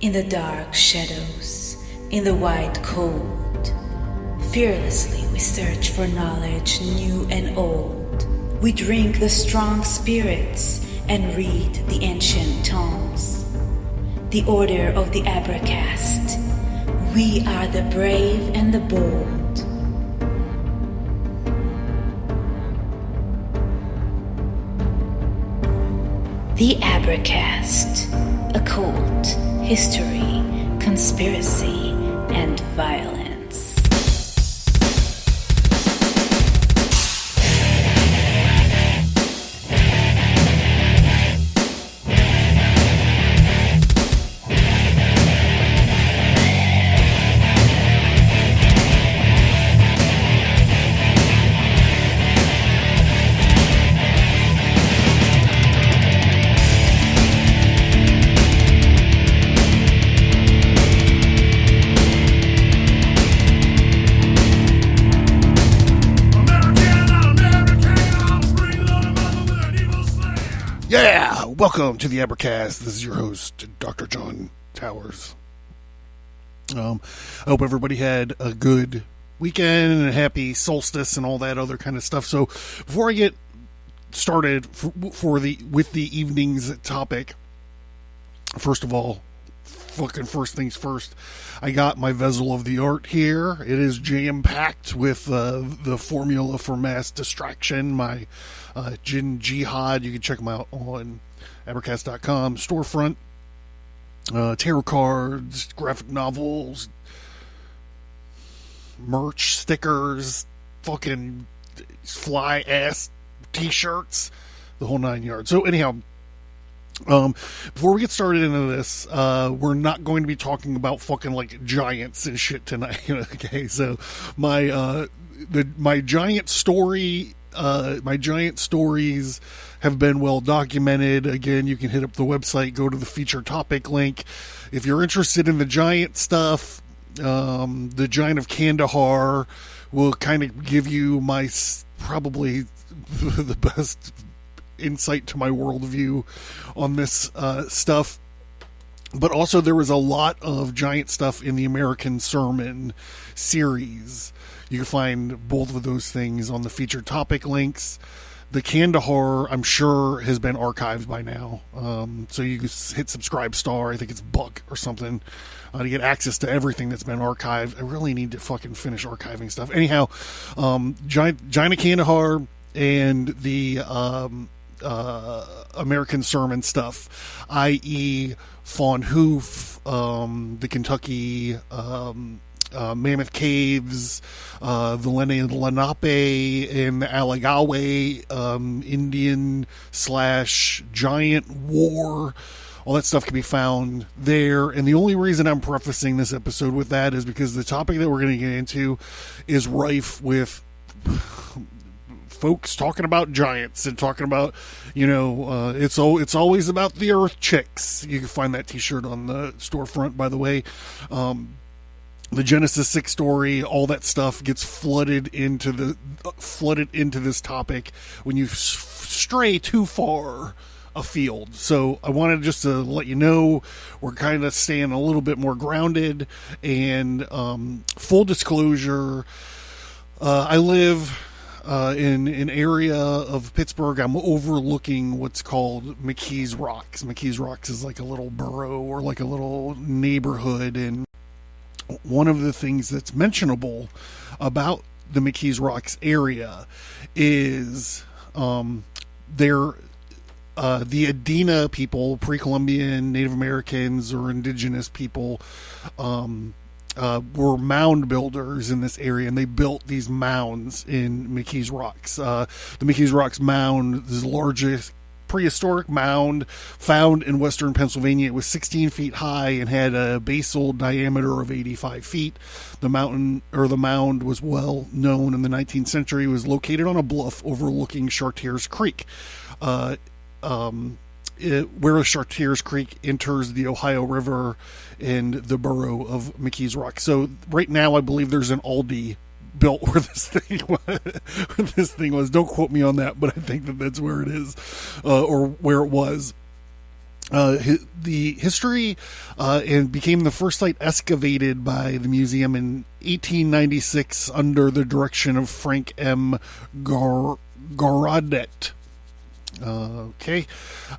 In the dark shadows, in the white cold, fearlessly we search for knowledge new and old. We drink the strong spirits and read the ancient tomes. The order of the Abracast. We are the brave and the bold. The Abracast. Occult, history, conspiracy, and violence. Yeah, welcome to the Abracast. This is your host, Dr. John Towers. I hope everybody had a good weekend and a happy solstice and all that other kind of stuff. So before I get started with the evening's topic, first of all, first things first, I got my vessel of the art here. It is jam-packed with the formula for mass distraction, my Jinn Jihad. You can check them out on Abracast.com, Storefront, tarot cards, graphic novels, merch, stickers, fucking fly-ass t-shirts, the whole 9 yards. So anyhow, before we get started into this, we're not going to be talking about fucking like giants and shit tonight. Okay, so my giant stories have been well documented. Again, you can hit up the website, go to the feature topic link. If you're interested in the giant stuff, the Giant of Kandahar will kind of give you my probably the best insight to my worldview on this stuff. But also there was a lot of giant stuff in the American Sermon series. You can find both of those things on the featured topic links. The Kandahar, I'm sure, has been archived by now. So you can hit subscribe star, I think it's Buck or something, to get access to everything that's been archived. I really need to fucking finish archiving stuff. Anyhow, Giant of Kandahar and the American Sermon stuff, i.e. Fawn Hoof, the Kentucky Mammoth Caves, the Lenape and the Allegheny Indian / Giant War. All that stuff can be found there. And the only reason I'm prefacing this episode with that is because the topic that we're going to get into is rife with folks talking about giants and talking about, it's always about the Earth chicks. You can find that t-shirt on the storefront, by the way. The Genesis 6 story, all that stuff gets flooded into this topic when you stray too far afield. So I wanted just to let you know we're kind of staying a little bit more grounded. And full disclosure, I live in an area of Pittsburgh. I'm overlooking what's called McKees Rocks. McKees Rocks is like a little borough or like a little neighborhood, and one of the things that's mentionable about the McKees Rocks area is the Adena people, pre-Columbian Native Americans or indigenous people, were mound builders in this area, and they built these mounds in McKees Rocks. The McKees Rocks mound is the largest prehistoric mound found in western Pennsylvania. It was 16 feet high and had a basal diameter of 85 feet. The mound was well known in the 19th century. It was located on a bluff overlooking Chartiers Creek, where Chartiers Creek enters the Ohio River and the borough of McKees Rocks. So right now I believe there's an Aldi built where this thing was. Don't quote me on that, but I think that that's where it is, or where it was. the history and became the first site excavated by the museum in 1896 under the direction of Frank M. Garadet.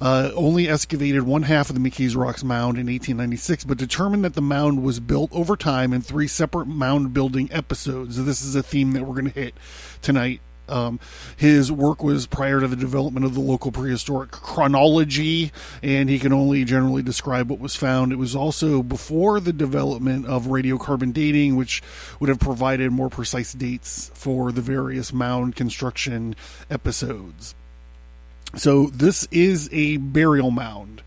Only excavated one half of the McKees Rocks mound in 1896, but determined that the mound was built over time in 3 separate mound building episodes. This is a theme that we're going to hit tonight. His work was prior to the development of the local prehistoric chronology, and he can only generally describe what was found. It was also before the development of radiocarbon dating, which would have provided more precise dates for the various mound construction episodes. So this is a burial mound.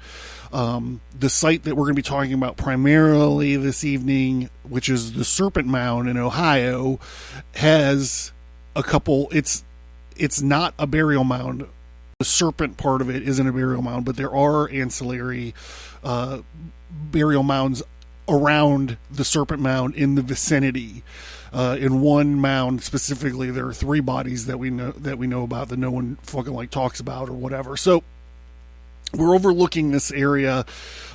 The site that we're going to be talking about primarily this evening, which is the Serpent Mound in Ohio, has a couple. It's not a burial mound. The serpent part of it isn't a burial mound, but there are ancillary burial mounds around the Serpent Mound in the vicinity. In one mound specifically, there are 3 bodies that we know about that no one fucking talks about or whatever. So we're overlooking this area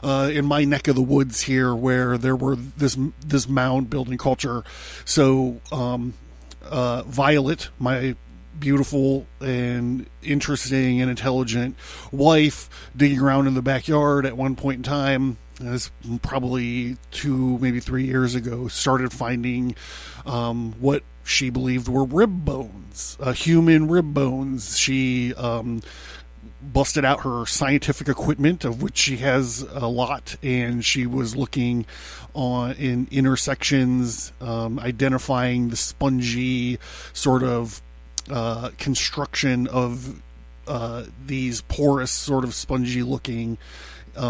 in my neck of the woods here, where there were this mound building culture. So Violet, my beautiful and interesting and intelligent wife, digging around in the backyard at one point in time, this probably 2, maybe 3 years ago, started finding what she believed were rib bones, human rib bones. She busted out her scientific equipment, of which she has a lot, and she was looking in intersections, identifying the spongy sort of construction of these porous, sort of spongy looking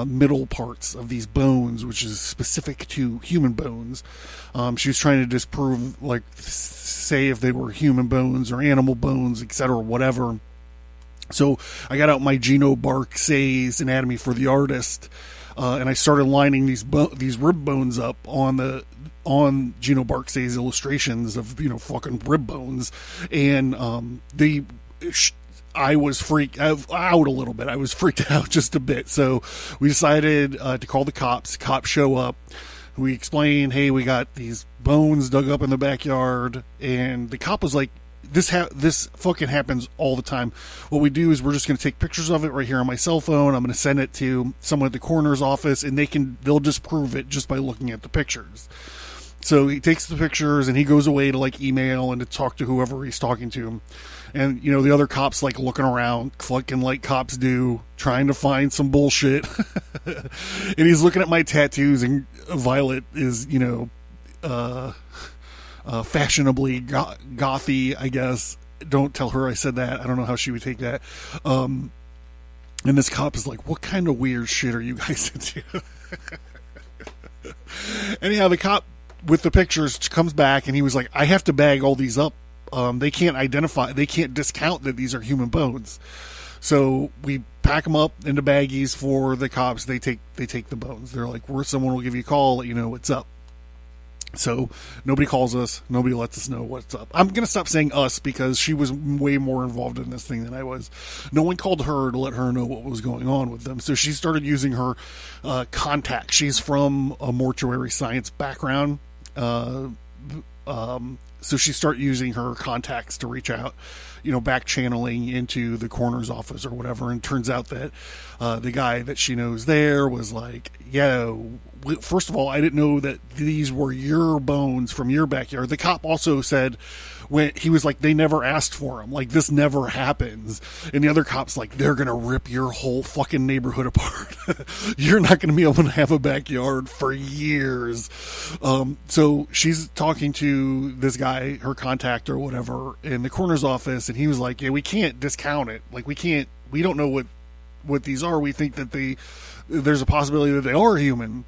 middle parts of these bones, which is specific to human bones. She was trying to disprove, say if they were human bones or animal bones, etc., whatever. So I got out my Gino Barksay's Anatomy for the Artist, and I started lining these rib bones up on Gino Barksay's illustrations of fucking rib bones, and I was freaked out a little bit. I was freaked out just a bit. So we decided to call the cops. Cops show up. We explain, hey, we got these bones dug up in the backyard, and the cop was like, this fucking happens all the time. What we do is we're just going to take pictures of it right here on my cell phone. I'm going to send it to someone at the coroner's office, and they'll just prove it just by looking at the pictures. So he takes the pictures and he goes away to email and to talk to whoever he's talking to. And, the other cops looking around, fucking like cops do, trying to find some bullshit. And he's looking at my tattoos, and Violet is, fashionably gothy, I guess. Don't tell her I said that. I don't know how she would take that. And this cop is like, what kind of weird shit are you guys into? Anyhow, the cop with the pictures comes back, and he was like, I have to bag all these up. They can't discount that these are human bones. So we pack them up into baggies for the cops. They take the bones. They're like, someone will give you a call, let you know what's up. So nobody calls us. Nobody lets us know what's up. I'm going to stop saying us because she was way more involved in this thing than I was. No one called her to let her know what was going on with them. So she started using her contacts. She's from a mortuary science background. So she started using her contacts to reach out, back channeling into the coroner's office or whatever. And it turns out that the guy that she knows there was like, first of all, I didn't know that these were your bones from your backyard. The cop also said, when he was like, they never asked for them. This never happens. And the other cop's like, they're going to rip your whole fucking neighborhood apart. You're not going to be able to have a backyard for years. So she's talking to this guy, her contact or whatever, in the coroner's office. And he was like, yeah, we can't discount it. We don't know what these are. We think that there's a possibility that they are human.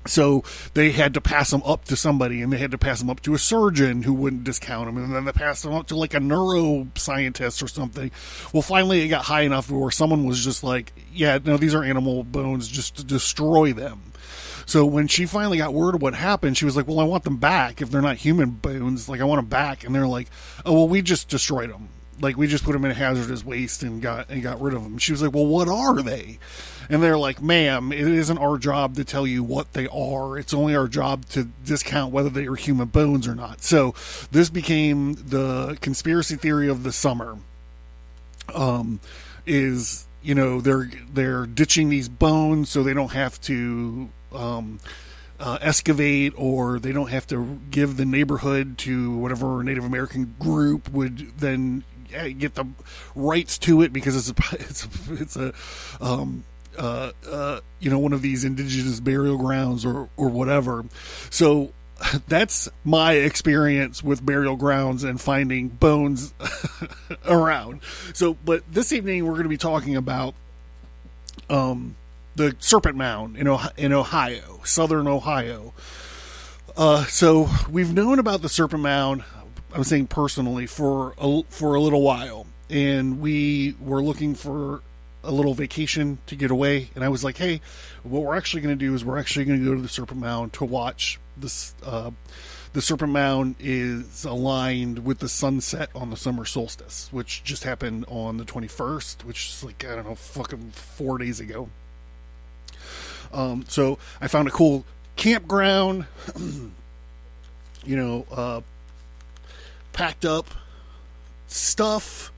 So they had to pass them up to somebody, and they had to pass them up to a surgeon who wouldn't discount them, and then they passed them up to a neuroscientist or something. Well, finally it got high enough where someone was just like, yeah, no, these are animal bones, just to destroy them. So when she finally got word of what happened, she was like, well, I want them back if they're not human bones. I want them back. And they're like, oh, well, we just destroyed them. like we just put them in hazardous waste and got rid of them. She was like, well, what are they? And they're like, ma'am, it isn't our job to tell you what they are. It's only our job to discount whether they are human bones or not. So this became the conspiracy theory of the summer. Is, you know, they're ditching these bones so they don't have to excavate, or they don't have to give the neighborhood to whatever Native American group would then get the rights to it, because it's a you know, one of these indigenous burial grounds or whatever. So that's my experience with burial grounds and finding bones around. So, but this evening we're going to be talking about the Serpent Mound in Ohio, southern Ohio. So we've known about the Serpent Mound, I'm saying personally, for a little while, and we were looking for a little vacation to get away. And I was like, hey, what we're actually going to do is we're actually going to go to the Serpent Mound to watch this. The Serpent Mound is aligned with the sunset on the summer solstice, which just happened on the 21st, which is like, I don't know, fucking 4 days ago. So I found a cool campground, you know, packed up stuff,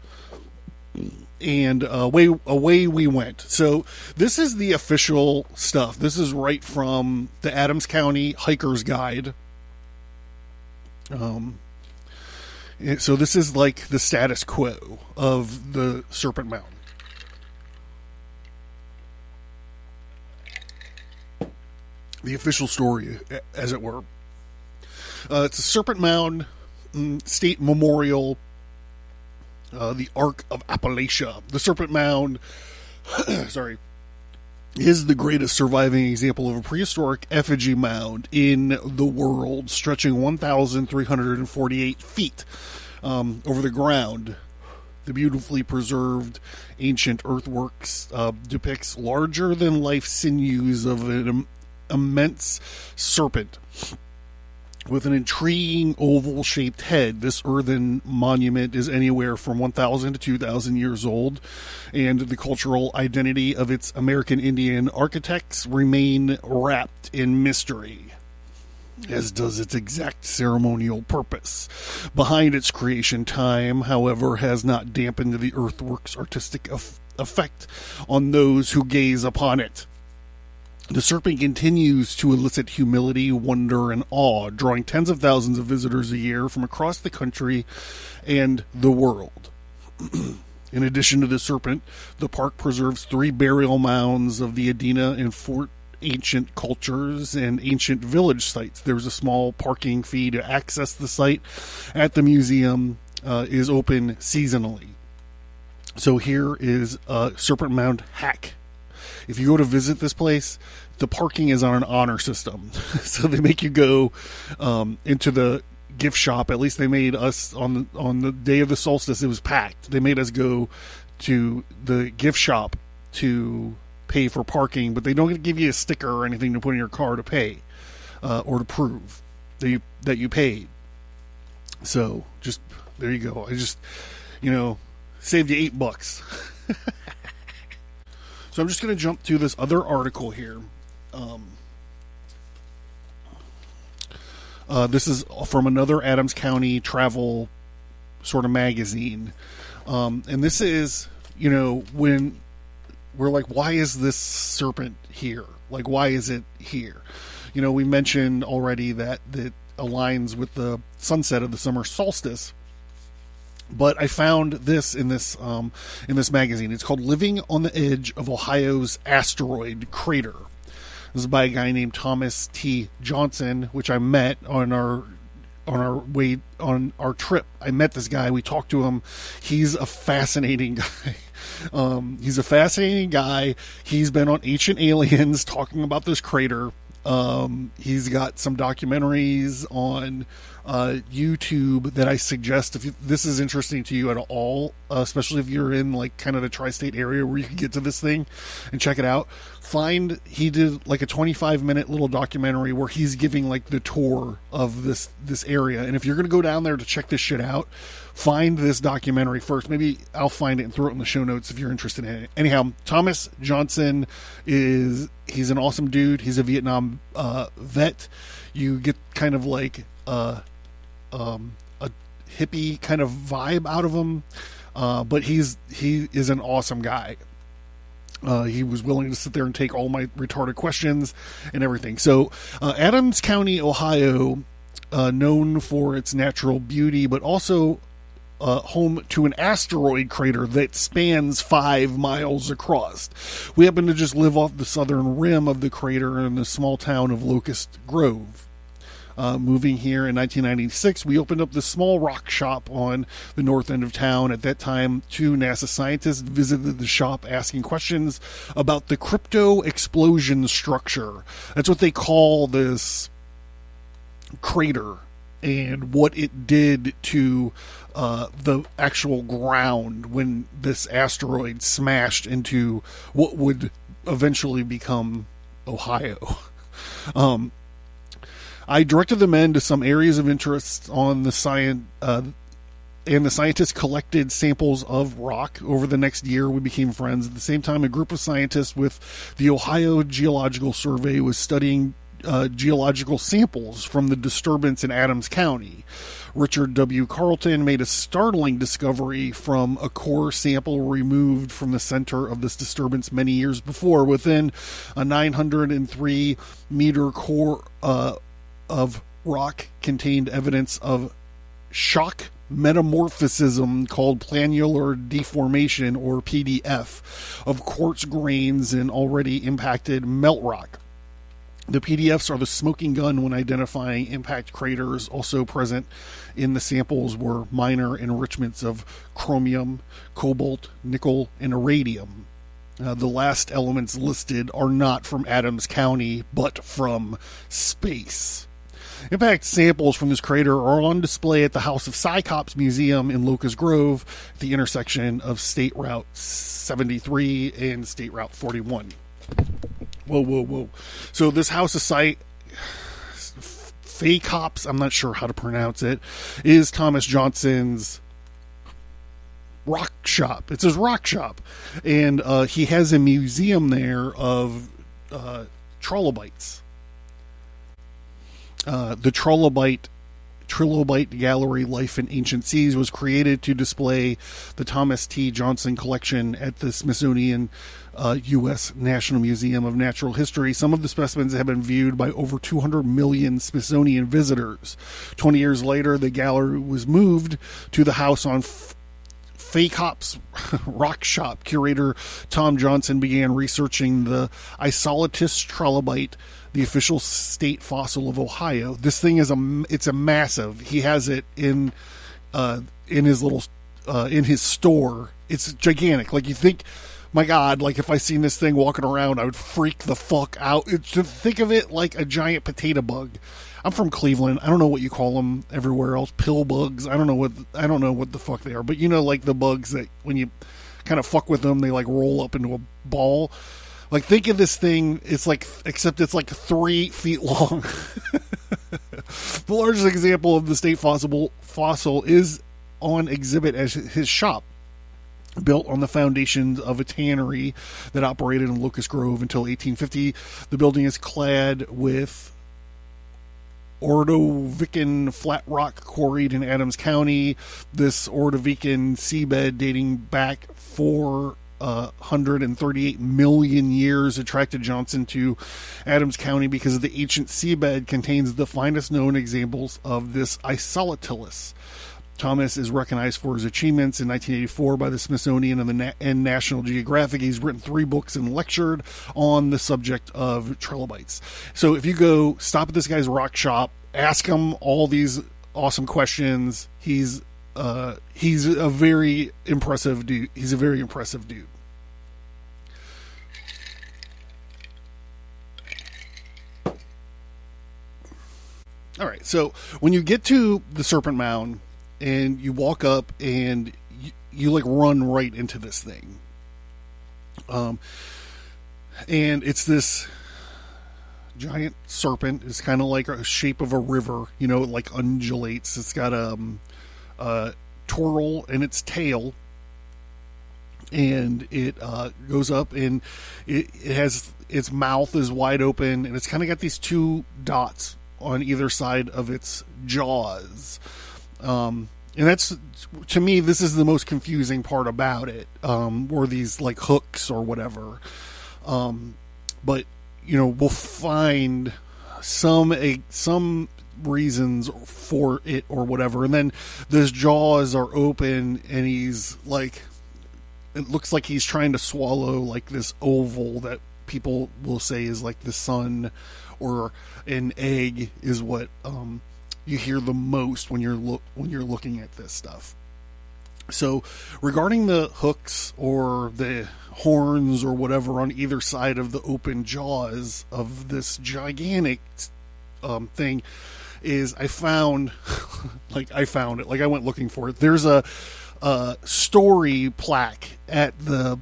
and away we went. So this is the official stuff. This is right from the Adams County Hiker's Guide. So this is like the status quo of the Serpent Mound. The official story, as it were. It's a Serpent Mound State Memorial, the Ark of Appalachia. The Serpent Mound, is the greatest surviving example of a prehistoric effigy mound in the world, stretching 1,348 feet over the ground. The beautifully preserved ancient earthworks depicts larger-than-life sinews of an immense serpent with an intriguing oval-shaped head. This earthen monument is anywhere from 1,000 to 2,000 years old, and the cultural identity of its American Indian architects remain wrapped in mystery, as does its exact ceremonial purpose. Behind its creation, time, however, has not dampened the earthwork's artistic effect on those who gaze upon it. The serpent continues to elicit humility, wonder, and awe, drawing tens of thousands of visitors a year from across the country and the world. In addition to the serpent, the park preserves 3 burial mounds of the Adena and Fort ancient cultures and ancient village sites. There's a small parking fee to access the site at the museum, is open seasonally. So here is a Serpent Mound hack. If you go to visit this place, the parking is on an honor system. So they make you go into the gift shop. At least they made us on the day of the solstice. It was packed. They made us go to the gift shop to pay for parking, but they don't give you a sticker or anything to put in your car to pay or to prove that you paid. So just there you go. I just saved you $8. So I'm just going to jump to this other article here. This is from another Adams County travel sort of magazine. And this is, when we're like, why is this serpent here? Like, why is it here? We mentioned already that it aligns with the sunset of the summer solstice. But I found this in this magazine. It's called "Living on the Edge of Ohio's Asteroid Crater." This is by a guy named Thomas T. Johnson, which I met on our trip. I met this guy. We talked to him. He's a fascinating guy. He's been on Ancient Aliens talking about this crater. He's got some documentaries on YouTube that I suggest if this is interesting to you at all, especially if you're in like kind of the tri-state area where you can get to this thing and check it out. He did like a 25-minute little documentary where he's giving like the tour of this area. And if you're going to go down there to check this shit out, find this documentary first. Maybe I'll find it and throw it in the show notes if you're interested in it. Anyhow, Thomas Johnson he's an awesome dude. He's a Vietnam vet. You get kind of like a hippie kind of vibe out of him, but he is an awesome guy. He was willing to sit there and take all my retarded questions and everything. So Adams County, Ohio, known for its natural beauty, but also home to an asteroid crater that spans 5 miles across. We happen to just live off the southern rim of the crater in the small town of Locust Grove. Moving here in 1996, we opened up this small rock shop on the north end of town. At that time, 2 NASA scientists visited the shop asking questions about the crypto explosion structure. That's what they call this crater and what it did to the actual ground when this asteroid smashed into what would eventually become Ohio. I directed the men to some areas of interest on the science, and the scientists collected samples of rock. Over the next year, we became friends. At the same time, a group of scientists with the Ohio Geological Survey was studying geological samples from the disturbance in Adams County. Richard W. Carlton made a startling discovery from a core sample removed from the center of this disturbance many years before. Within a 903 meter core of rock contained evidence of shock metamorphism called planular deformation, or PDF, of quartz grains in already impacted melt rock. The PDFs are the smoking gun when identifying impact craters. Also present in the samples were minor enrichments of chromium, cobalt, nickel, and iridium. The last elements listed are not from Adams County, but from space. Impact samples from this crater are on display at the House of Cyclops Museum in Locust Grove, at the intersection of State Route 73 and State Route 41. Whoa. So this House of Cyclops, I'm not sure how to pronounce it, is Thomas Johnson's rock shop. It's his rock shop. And he has a museum there of trilobites. The Trilobite Gallery, Life in Ancient Seas, was created to display the Thomas T. Johnson collection at the Smithsonian U.S. National Museum of Natural History. Some of the specimens have been viewed by over 200 million Smithsonian visitors. 20 years later, the gallery was moved to the house on Faycop's rock shop. Curator Tom Johnson began researching the Isolatus trilobite, the official state fossil of Ohio. This thing is it's a massive. He has it in his little in his store. It's gigantic. Like, you think, my God, like if I seen this thing walking around, I would freak the fuck out. To think of it like a giant potato bug. I'm from Cleveland. I don't know what you call them everywhere else. Pill bugs. I don't know what the fuck they are. But you know, like the bugs that when you kind of fuck with them, they like roll up into a ball. Like, think of this thing. It's like, except it's like 3 feet long. The largest example of the state fossil is on exhibit at his shop, built on the foundations of a tannery that operated in Locust Grove until 1850. The building is clad with Ordovican flat rock quarried in Adams County. This Ordovican seabed, dating back 438 million years, attracted Johnson to Adams County because of the ancient seabed contains the finest known examples of this Isolotillus. Thomas is recognized for his achievements in 1984 by the Smithsonian and National Geographic. He's written 3 books and lectured on the subject of trilobites. So if you go stop at this guy's rock shop, ask him all these awesome questions. He's a very impressive dude. He's a very impressive dude. All right, so when you get to the Serpent Mound and you walk up and you like run right into this thing, and it's this giant serpent. It's kind of like a shape of a river, you know, it like undulates. It's got a twirl in its tail, and it goes up, and it has its mouth is wide open, and it's kind of got these two dots on either side of its jaws. And that's, to me, this is the most confusing part about it, or these like hooks or whatever. But you know, we'll find some reasons for it or whatever, and then his jaws are open, and he's like, it looks like he's trying to swallow like this oval that people will say is like the sun or an egg, is what you hear the most when you're looking at this stuff. So regarding the hooks or the horns or whatever on either side of the open jaws of this gigantic thing, is I found it, like I went looking for it. There's a story plaque at the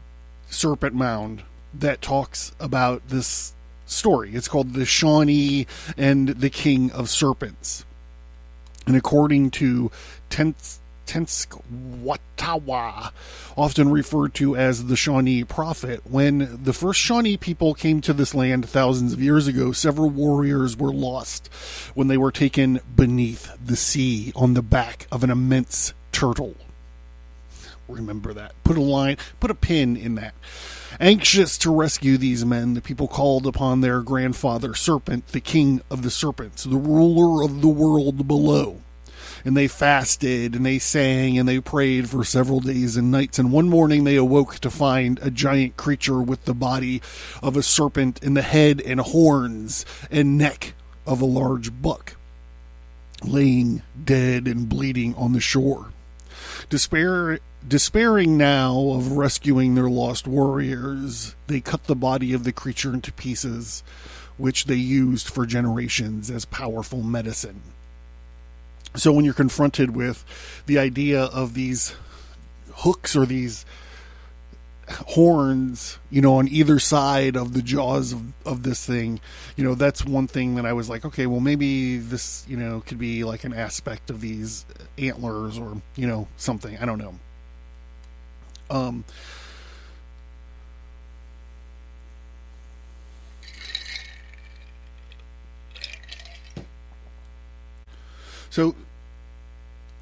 Serpent Mound that talks about this story. It's called The Shawnee and the King of Serpents. And according to Tenskwatawa, often referred to as the Shawnee Prophet, when the first Shawnee people came to this land thousands of years ago, several warriors were lost when they were taken beneath the sea on the back of an immense turtle. Remember that. Put a pin in that. Anxious to rescue these men, the people called upon their grandfather Serpent, the king of the serpents, the ruler of the world below. And they fasted, and they sang, and they prayed for several days and nights. And one morning they awoke to find a giant creature with the body of a serpent and the head and horns and neck of a large buck, laying dead and bleeding on the shore. Despairing now of rescuing their lost warriors, they cut the body of the creature into pieces, which they used for generations as powerful medicine. So when you're confronted with the idea of these hooks or these horns, you know, on either side of the jaws of this thing, you know, that's one thing that I was like, okay, well, maybe this, you know, could be like an aspect of these antlers or, you know, something. I don't know. So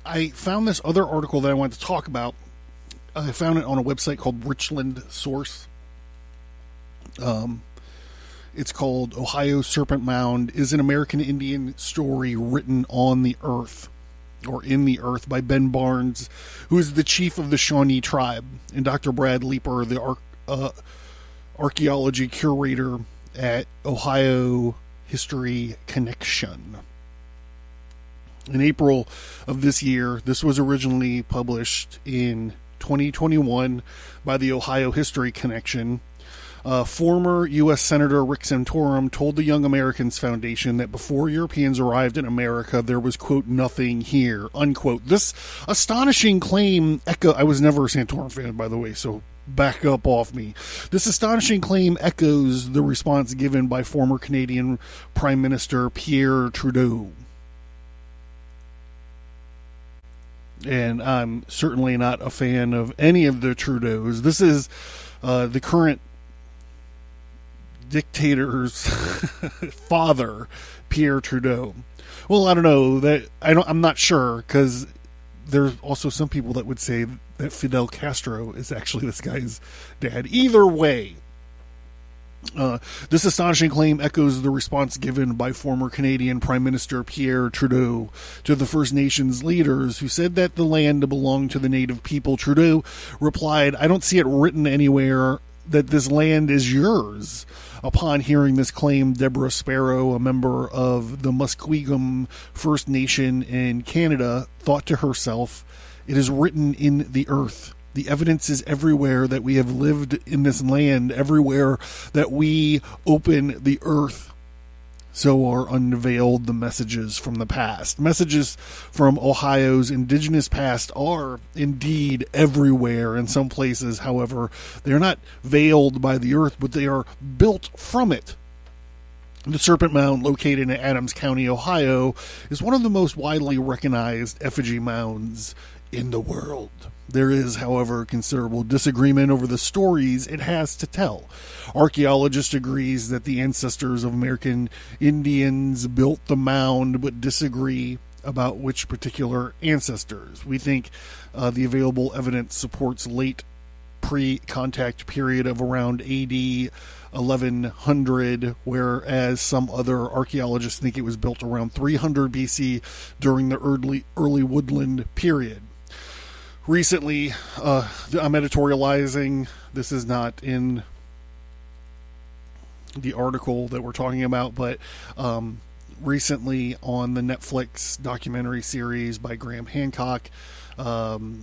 I found this other article that I wanted to talk about. I found it on a website called Richland Source. It's called Ohio Serpent Mound is an American Indian story written on the earth, or in the earth, by Ben Barnes, who is the chief of the Shawnee tribe, and Dr. Brad Leeper, the archaeology curator at Ohio History Connection. In April of this year, this was originally published in 2021 by the Ohio History Connection. Former U.S. Senator Rick Santorum told the Young Americans Foundation that before Europeans arrived in America, there was, quote, nothing here, unquote. This astonishing claim I was never a Santorum fan, by the way, so back up off me. This astonishing claim echoes the response given by former Canadian Prime Minister Pierre Trudeau. And I'm certainly not a fan of any of the Trudeaus. This is the current dictator's father, Pierre Trudeau. Well, I don't know. I'm not sure, because there's also some people that would say that Fidel Castro is actually this guy's dad. Either way, this astonishing claim echoes the response given by former Canadian Prime Minister Pierre Trudeau to the First Nations leaders who said that the land belonged to the native people. Trudeau replied, "I don't see it written anywhere that this land is yours." Upon hearing this claim, Deborah Sparrow, a member of the Musqueam First Nation in Canada, thought to herself, "It is written in the earth. The evidence is everywhere that we have lived in this land, everywhere that we open the earth." so are unveiled the messages from the past. Messages from Ohio's indigenous past are indeed everywhere. In some places, however, they're not veiled by the earth, but they are built from it. The Serpent Mound, located in Adams County, Ohio, is one of the most widely recognized effigy mounds in the world. There is, however, considerable disagreement over the stories it has to tell. Archaeologists agree that the ancestors of American Indians built the mound, but disagree about which particular ancestors. We think the available evidence supports late pre-contact period of around AD 1100, whereas some other archaeologists think it was built around 300 BC during the early woodland period. Recently, I'm editorializing. This is not in the article that we're talking about, but recently on the Netflix documentary series by Graham Hancock,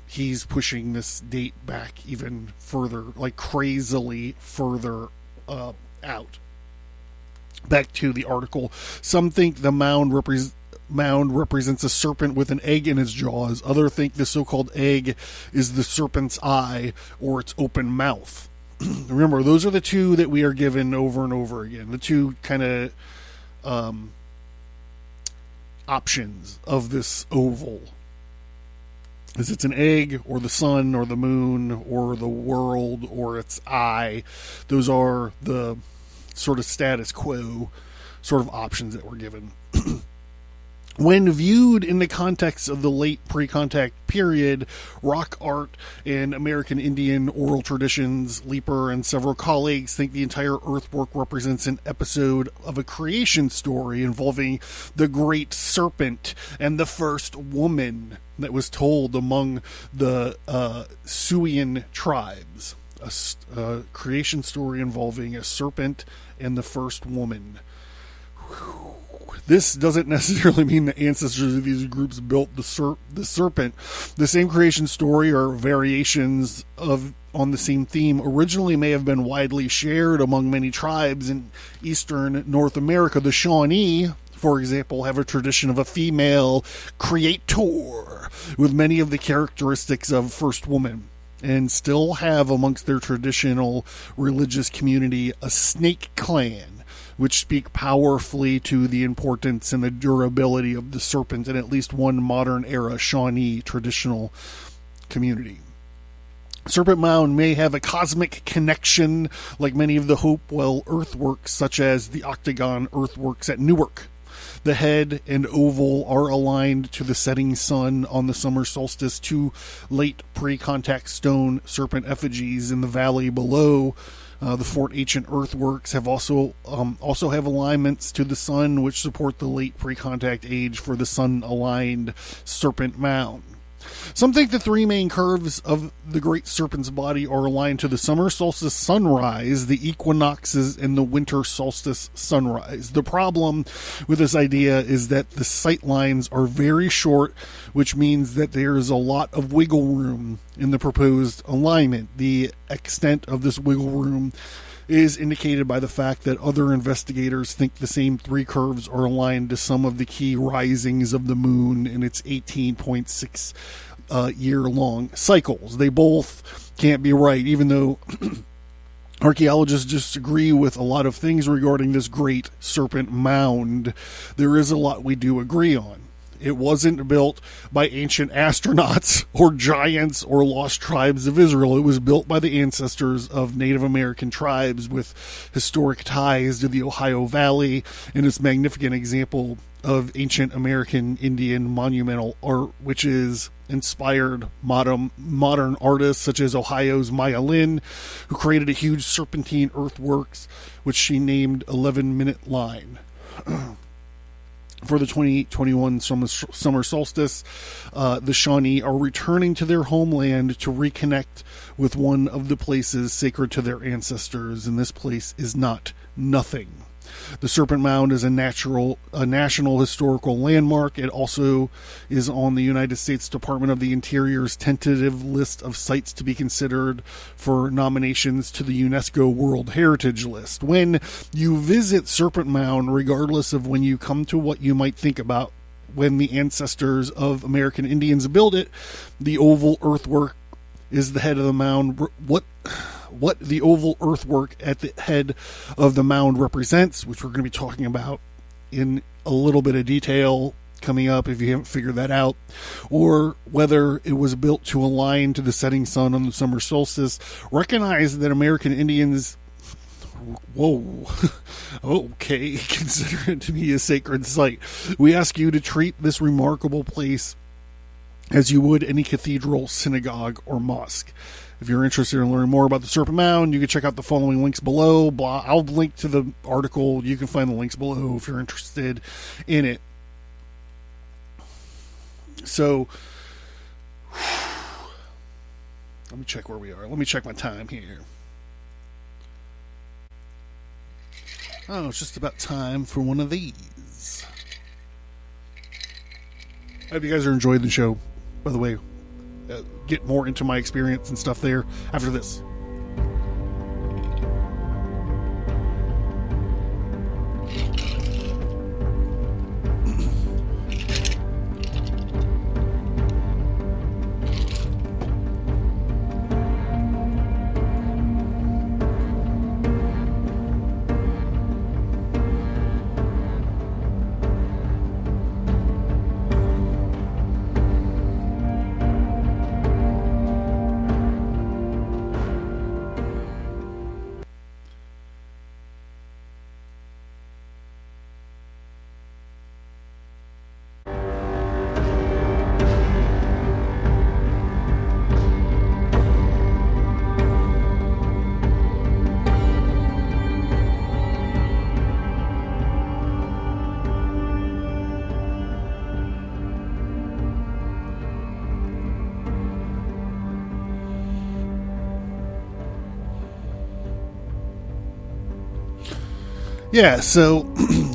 he's pushing this date back even further, like crazily further out. Back to the article. Some think the mound represents a serpent with an egg in its jaws. Others think the so-called egg is the serpent's eye or its open mouth. Remember, those are the two that we are given over and over again. The two kind of options of this oval. Is it's an egg or the sun or the moon or the world or its eye. Those are the sort of status quo sort of options that we're given. When viewed in the context of the late pre-contact period, rock art and American Indian oral traditions, Leeper and several colleagues think the entire earthwork represents an episode of a creation story involving the great serpent and the first woman that was told among the Siouan tribes. A creation story involving a serpent and the first woman. This doesn't necessarily mean the ancestors of these groups built the serpent. The same creation story or variations on the same theme originally may have been widely shared among many tribes in eastern North America. The Shawnee, for example, have a tradition of a female creator with many of the characteristics of first woman, and still have amongst their traditional religious community a snake clan, which speak powerfully to the importance and the durability of the serpent in at least one modern era Shawnee traditional community. Serpent Mound may have a cosmic connection like many of the Hopewell earthworks, such as the octagon earthworks at Newark. The head and oval are aligned to the setting sun on the summer solstice. Two late pre-contact stone serpent effigies in the valley below the Fort Ancient earthworks have also have alignments to the sun, which support the late pre-contact age for the sun-aligned Serpent Mound. Some think the three main curves of the Great Serpent's body are aligned to the summer solstice sunrise, the equinoxes, and the winter solstice sunrise. The problem with this idea is that the sight lines are very short, which means that there is a lot of wiggle room in the proposed alignment. The extent of this wiggle room is indicated by the fact that other investigators think the same three curves are aligned to some of the key risings of the moon in its 18.6 year-long cycles. They both can't be right, even though archaeologists disagree with a lot of things regarding this Great Serpent Mound. There is a lot we do agree on. It wasn't built by ancient astronauts or giants or lost tribes of Israel. It was built by the ancestors of Native American tribes with historic ties to the Ohio Valley, and it's a magnificent example of ancient American Indian monumental art, which is inspired modern artists such as Ohio's Maya Lin, who created a huge serpentine earthworks, which she named 11-Minute Line. For the 2021 summer solstice, the Shawnee are returning to their homeland to reconnect with one of the places sacred to their ancestors, and this place is not nothing. The Serpent Mound is a national historical landmark. It also is on the United States Department of the Interior's tentative list of sites to be considered for nominations to the UNESCO World Heritage List. When you visit Serpent Mound, regardless of when you come to what you might think about when the ancestors of American Indians built it, the oval earthwork is the head of the mound. What the oval earthwork at the head of the mound represents, which we're going to be talking about in a little bit of detail coming up if you haven't figured that out, or whether it was built to align to the setting sun on the summer solstice, recognize that American Indians, okay, consider it to be a sacred site. We ask you to treat this remarkable place as you would any cathedral, synagogue, or mosque. If you're interested in learning more about the Serpent Mound, you can check out the following links below. I'll link to the article. You can find the links below if you're interested in it. So, let me check where we are. Let me check my time here. Oh, it's just about time for one of these. I hope you guys are enjoying the show, by the way. Get more into my experience and stuff there after this. Yeah, so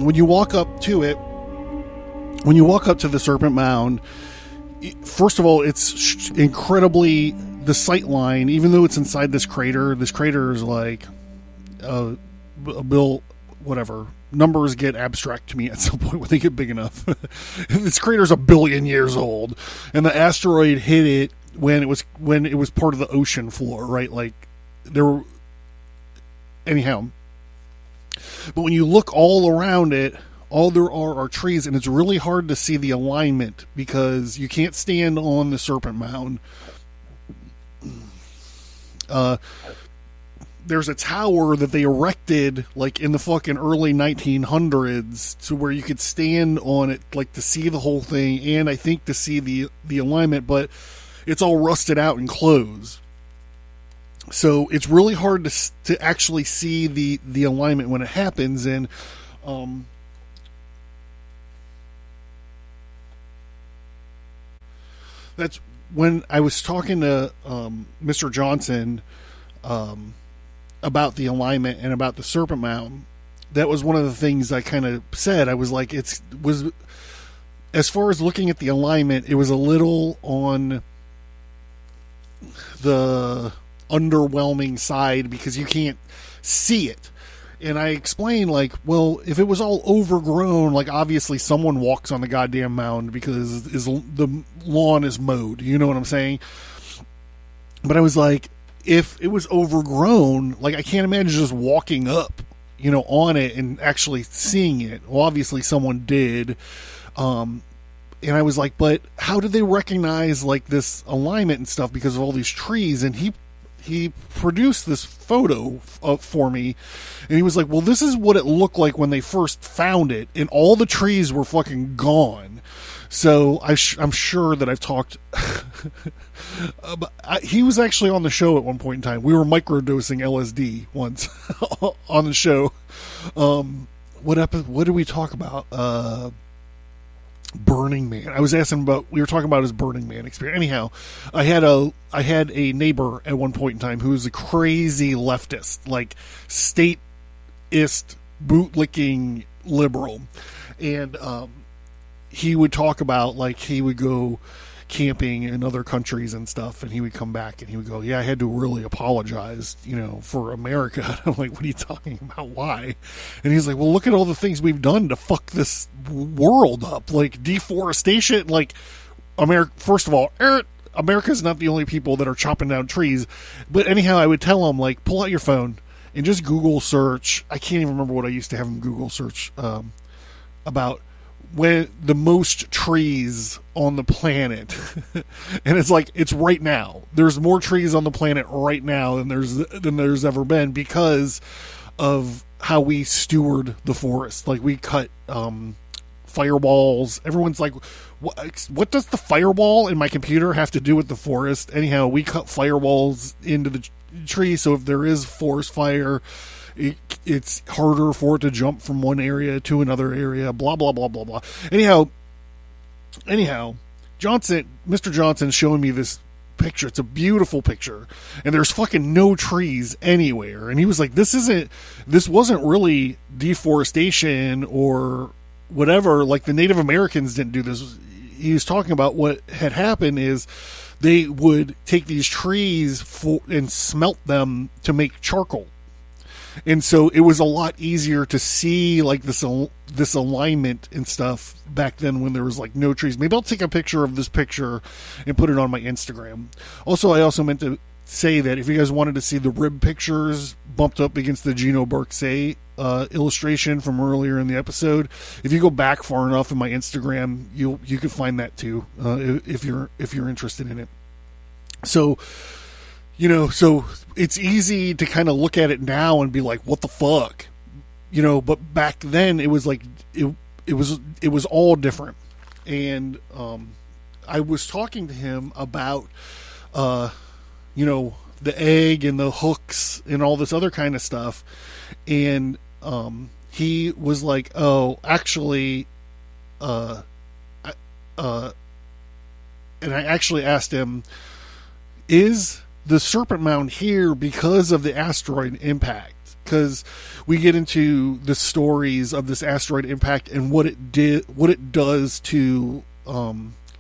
when you walk up to it, when you walk up to the Serpent Mound, first of all, it's incredibly, the sight line, even though it's inside this crater is like a bill, whatever. Numbers get abstract to me at some point when they get big enough. This crater's 1 billion years old, and the asteroid hit it when it was part of the ocean floor, right? Like there were, anyhow. But when you look all around it, all there are trees, and it's really hard to see the alignment because you can't stand on the Serpent Mound. There's a tower that they erected like in the fucking early 1900s to where you could stand on it, like to see the whole thing, and I think to see the alignment, but it's all rusted out and closed. So it's really hard to actually see the alignment when it happens, and that's when I was talking to Mr. Johnson about the alignment and about the Serpent Mound. That was one of the things I kind of said. I was like, as far as looking at the alignment, it was a little on the underwhelming side because you can't see it. And I explained, like, well, if it was all overgrown, like obviously someone walks on the goddamn mound because the lawn is mowed, you know what I'm saying? But I was like, if it was overgrown, like I can't imagine just walking up, you know, on it and actually seeing it. Well, obviously someone did. And I was like, but how did they recognize like this alignment and stuff because of all these trees? And he produced this photo for me, and he was like, well, this is what it looked like when they first found it, and all the trees were fucking gone. So I'm sure that I've talked he was actually on the show at one point in time. We were microdosing LSD once on the show. What did we talk about? Burning Man. I was asking about, we were talking about his Burning Man experience. Anyhow, I had a neighbor at one point in time who was a crazy leftist, like statist bootlicking liberal. And he would talk about, like, he would go camping in other countries and stuff, and he would come back and he would go, yeah, I had to really apologize, for America. And I'm like, what are you talking about? Why? And he's like, well, look at all the things we've done to fuck this world up, like deforestation. Like, America, first of all, America's not the only people that are chopping down trees. But anyhow, I would tell him, like, pull out your phone and just Google search. I can't even remember what I used to have him Google search about when the most trees on the planet. And it's like, it's right now. There's more trees on the planet right now than there's ever been, because of how we steward the forest. Like, we cut firewalls. Everyone's like, what does the firewall in my computer have to do with the forest? Anyhow, we cut firewalls into the tree, so if there is forest fire, it's harder for it to jump from one area to another area, blah, blah, blah, blah, blah. Anyhow, Mr. Johnson's showing me this picture. It's a beautiful picture, and there's fucking no trees anywhere. And he was like, this wasn't really deforestation or whatever. Like, the Native Americans didn't do this. He was talking about what had happened is they would take these trees and smelt them to make charcoal. And so it was a lot easier to see, like, this alignment and stuff back then when there was, like, no trees. Maybe I'll take a picture of this picture and put it on my Instagram. Also, I also meant to say that if you guys wanted to see the rib pictures bumped up against the Gino Barksay illustration from earlier in the episode, if you go back far enough in my Instagram, you can find that too, if you're interested in it. So, so it's easy to kind of look at it now and be like, what the fuck? But back then it was like, it was all different. And I was talking to him about, the egg and the hooks and all this other kind of stuff. And he was like, oh, actually, and I actually asked him, is the Serpent Mound here because of the asteroid impact? Because we get into the stories of this asteroid impact and what it does to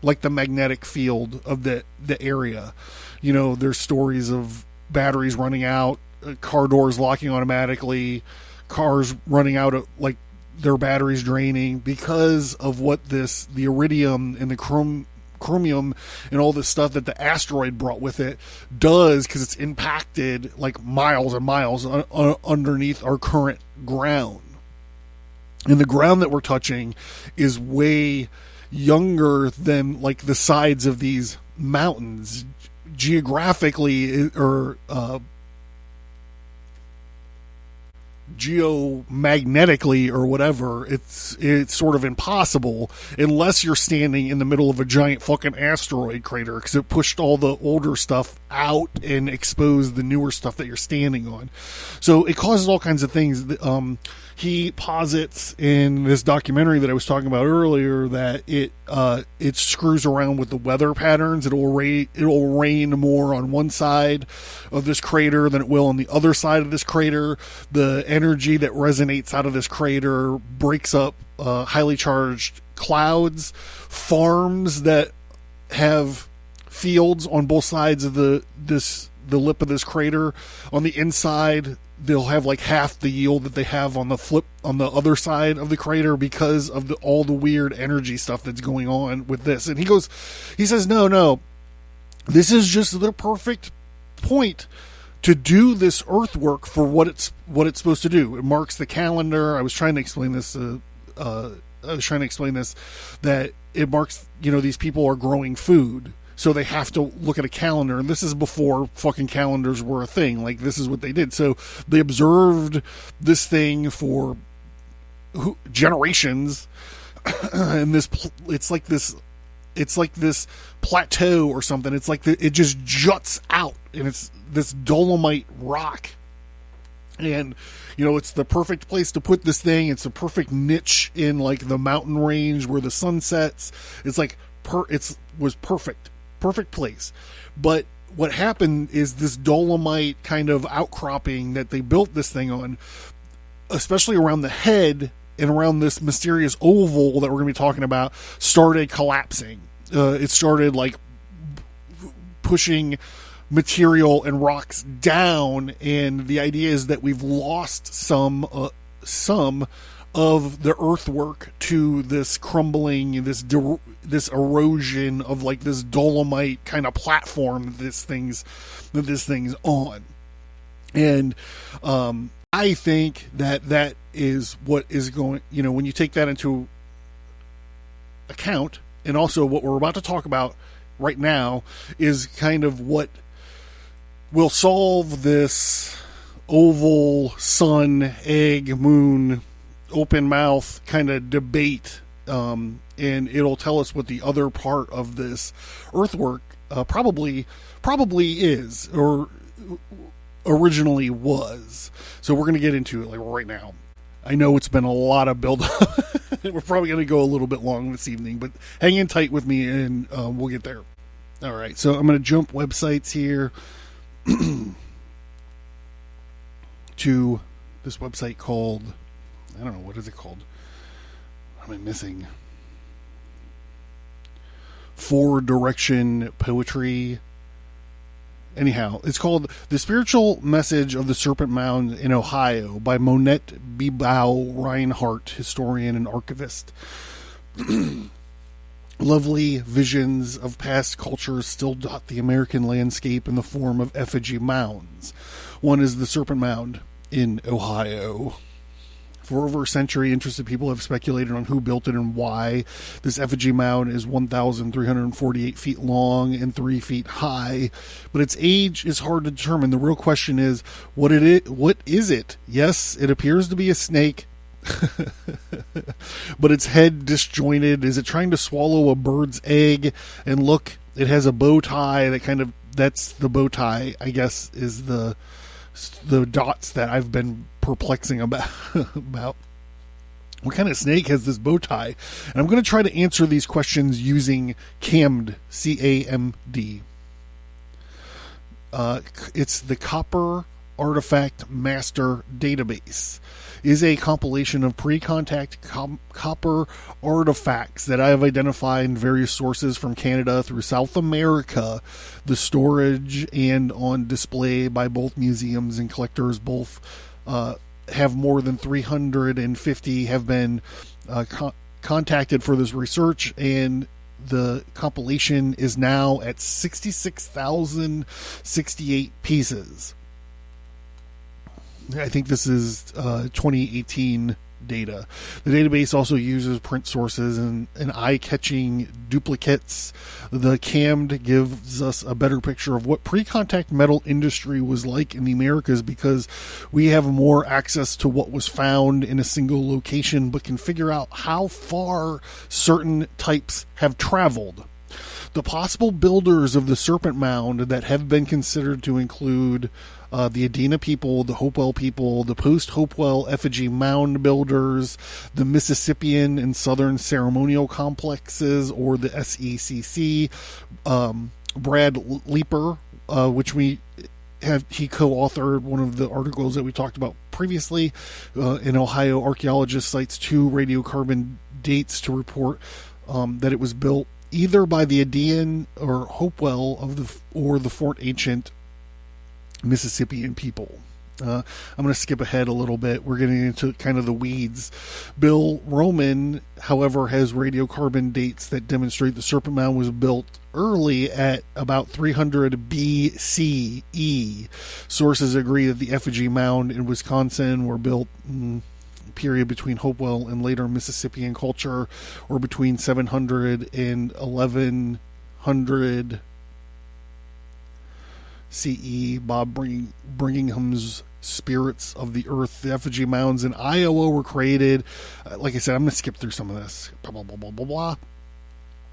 like the magnetic field of the area. There's stories of batteries running out, car doors locking automatically, cars running out of, like, their batteries draining because of what the iridium and the chromium and all this stuff that the asteroid brought with it does, because it's impacted like miles and miles underneath our current ground. And the ground that we're touching is way younger than, like, the sides of these mountains geographically, or geomagnetically or whatever. It's sort of impossible unless you're standing in the middle of a giant fucking asteroid crater, because it pushed all the older stuff out and exposed the newer stuff that you're standing on. So it causes all kinds of things. He posits in this documentary that I was talking about earlier that it screws around with the weather patterns. It'll rain more on one side of this crater than it will on the other side of this crater. The energy that resonates out of this crater breaks up highly charged clouds. Farms that have fields on both sides of the lip of this crater, on the inside they'll have like half the yield that they have on the other side of the crater, because of all the weird energy stuff that's going on with this. And he says, no, this is just the perfect point to do this earthwork for what it's supposed to do. It marks the calendar. I was trying to explain this. That it marks, these people are growing food, so they have to look at a calendar. And this is before fucking calendars were a thing. Like, this is what they did. So they observed this thing for generations. And it's like this plateau or something. It's like it just juts out, and it's this dolomite rock. And, it's the perfect place to put this thing. It's a perfect niche in, like, the mountain range where the sun sets. It's like, was perfect place. But what happened is this dolomite kind of outcropping that they built this thing on especially around the head and around this mysterious oval that we're going to be talking about, started collapsing. It started like pushing material and rocks down, and the idea is that we've lost some of the earthwork to this crumbling, this erosion of like this dolomite kind of platform that this thing's on. And I think that is what is going, when you take that into account, and also what we're about to talk about right now is kind of what will solve this oval, sun, egg, moon, open mouth kind of debate, and it'll tell us what the other part of this earthwork probably is, or originally was. So we're going to get into it like right now. I know it's been a lot of build up. We're probably going to go a little bit long this evening, but hang in tight with me and we'll get there. All right, so I'm going to jump websites here to this website called, I don't know, what is it called? What am I missing? Four Direction Poetry. Anyhow, it's called The Spiritual Message of the Serpent Mound in Ohio by Monette Bibau Reinhardt, historian and archivist. Lovely visions of past cultures still dot the American landscape in the form of effigy mounds. One is the Serpent Mound in Ohio. For over a century, interested people have speculated on who built it and why. This effigy mound is 1,348 feet long and 3 feet high, but its age is hard to determine. The real question is, what is it? Yes, it appears to be a snake, but its head disjointed. Is it trying to swallow a bird's egg? And look, it has a bow tie that's the bow tie, I guess, is the dots that I've been perplexing about. What kind of snake has this bow tie? And I'm going to try to answer these questions using CAMD, C-A-M-D. It's the Copper Artifact Master Database. Is a compilation of pre-contact copper artifacts that I have identified in various sources from Canada through South America. The storage and on display by both museums and collectors. Both have more than 350 have been contacted for this research, and the compilation is now at 66,068 pieces. I think this is 2018 data. The database also uses print sources and eye-catching duplicates. The CAMD gives us a better picture of what pre-contact metal industry was like in the Americas, because we have more access to what was found in a single location, but can figure out how far certain types have traveled. The possible builders of the Serpent Mound that have been considered to include the Adena people, the Hopewell people, the post-Hopewell effigy mound builders, the Mississippian and Southern ceremonial complexes, or the SECC. Brad Leeper, which he co-authored one of the articles that we talked about previously. An Ohio archaeologist cites 2 radiocarbon dates to report that it was built either by the Adean or Hopewell or the Fort Ancient Mississippian people. I'm going to skip ahead a little bit. We're getting into kind of the weeds. Bill Roman, however, has radiocarbon dates that demonstrate the Serpent Mound was built early at about 300 BCE. Sources agree that the effigy mound in Wisconsin were built period between Hopewell and later Mississippian culture, or between 700 and 1100 CE. Bob Bringham's Spirits of the Earth. The effigy mounds in Iowa were created. Like I said, I'm going to skip through some of this. Blah, blah, blah, blah, blah, blah.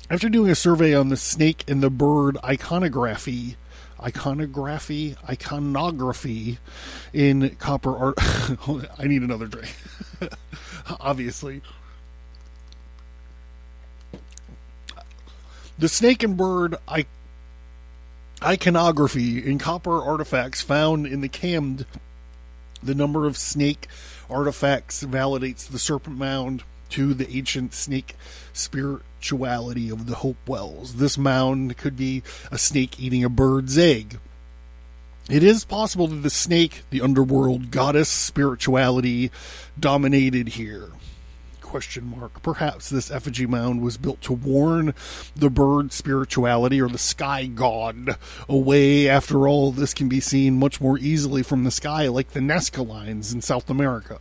After doing a survey on the snake and the bird iconography in copper art. I need another drink. Obviously. The snake and bird iconography in copper artifacts found in the CAMD The number of snake artifacts validates the Serpent Mound to the ancient snake spirituality of the Hopewells. This mound could be a snake eating a bird's egg. It is possible that the snake, the underworld goddess spirituality, dominated here. Question mark. Perhaps this effigy mound was built to warn the bird spirituality or the sky god away. After all, this can be seen much more easily from the sky, like the Nazca lines in South America.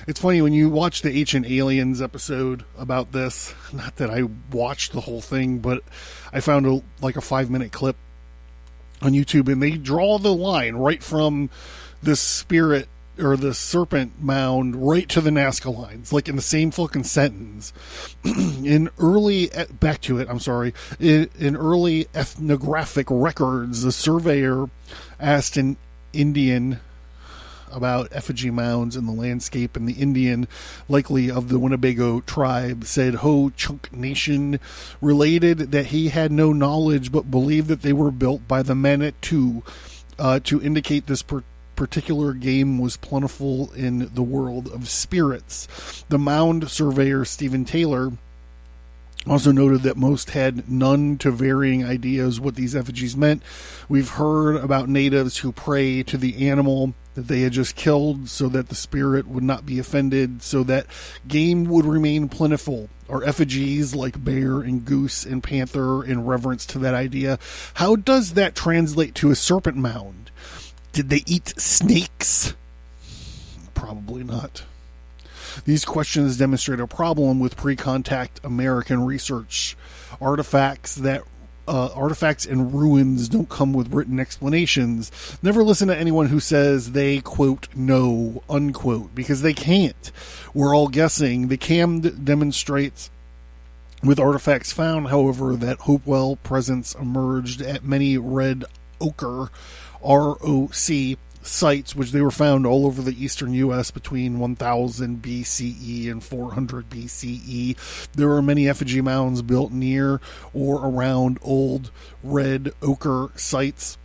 It's funny when you watch the Ancient Aliens episode about this, not that I watched the whole thing, but I found a 5-minute clip on YouTube, and they draw the line right from the spirit or the serpent mound right to the Nazca lines, like in the same fucking sentence. In early ethnographic records, the surveyor asked an Indian about effigy mounds in the landscape, and the Indian, likely of the Winnebago tribe, said Ho Chunk Nation related that he had no knowledge but believed that they were built by the Manitou to indicate this particular game was plentiful in the world of spirits. The mound surveyor Stephen Taylor also noted that most had none to varying ideas what these effigies meant. We've heard about natives who pray to the animal that they had just killed so that the spirit would not be offended, so that game would remain plentiful. Are effigies like bear and goose and panther in reverence to that idea? How does that translate to a serpent mound? Did they eat snakes? Probably not. These questions demonstrate a problem with pre-contact American research. Artifacts and ruins don't come with written explanations. Never listen to anyone who says they, quote, know, unquote, because they can't. We're all guessing. The cam demonstrates with artifacts found, however, that Hopewell presence emerged at many red ochre ROC sites, which they were found all over the eastern U.S. between 1000 BCE and 400 BCE. There are many effigy mounds built near or around old red ochre sites.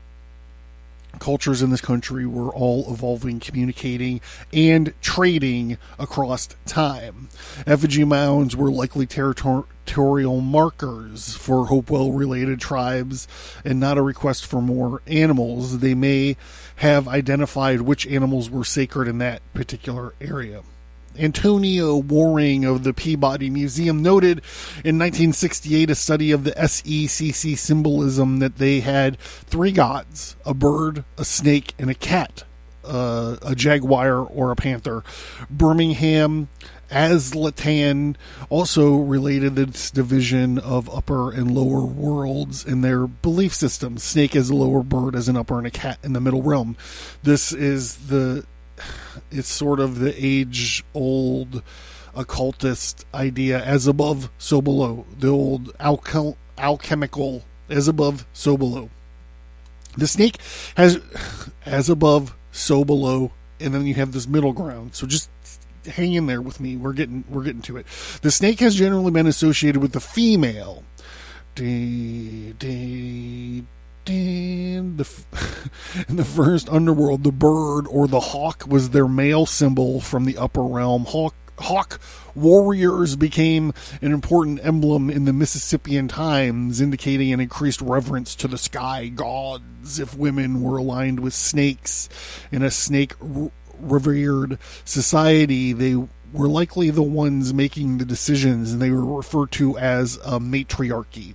Cultures in this country were all evolving, communicating, and trading across time. Effigy mounds were likely territorial markers for Hopewell-related tribes and not a request for more animals. They may have identified which animals were sacred in that particular area. Antonio Waring of the Peabody Museum noted in 1968 a study of the SECC symbolism that they had 3 gods, a bird, a snake, and a cat, a jaguar or a panther. Birmingham Azlatan also related this division of upper and lower worlds in their belief system. Snake as a lower, bird as an upper, and a cat in the middle realm. This is it's sort of the age-old occultist idea, as above, so below. The old alchemical, as above, so below. The snake has as above, so below, and then you have this middle ground. So just hang in there with me. We're getting to it. The snake has generally been associated with the female. In the first underworld, the bird or the hawk was their male symbol from the upper realm. Hawk warriors became an important emblem in the Mississippian times, indicating an increased reverence to the sky gods. If women were aligned with snakes in a snake-revered society, they were likely the ones making the decisions, and they were referred to as a matriarchy.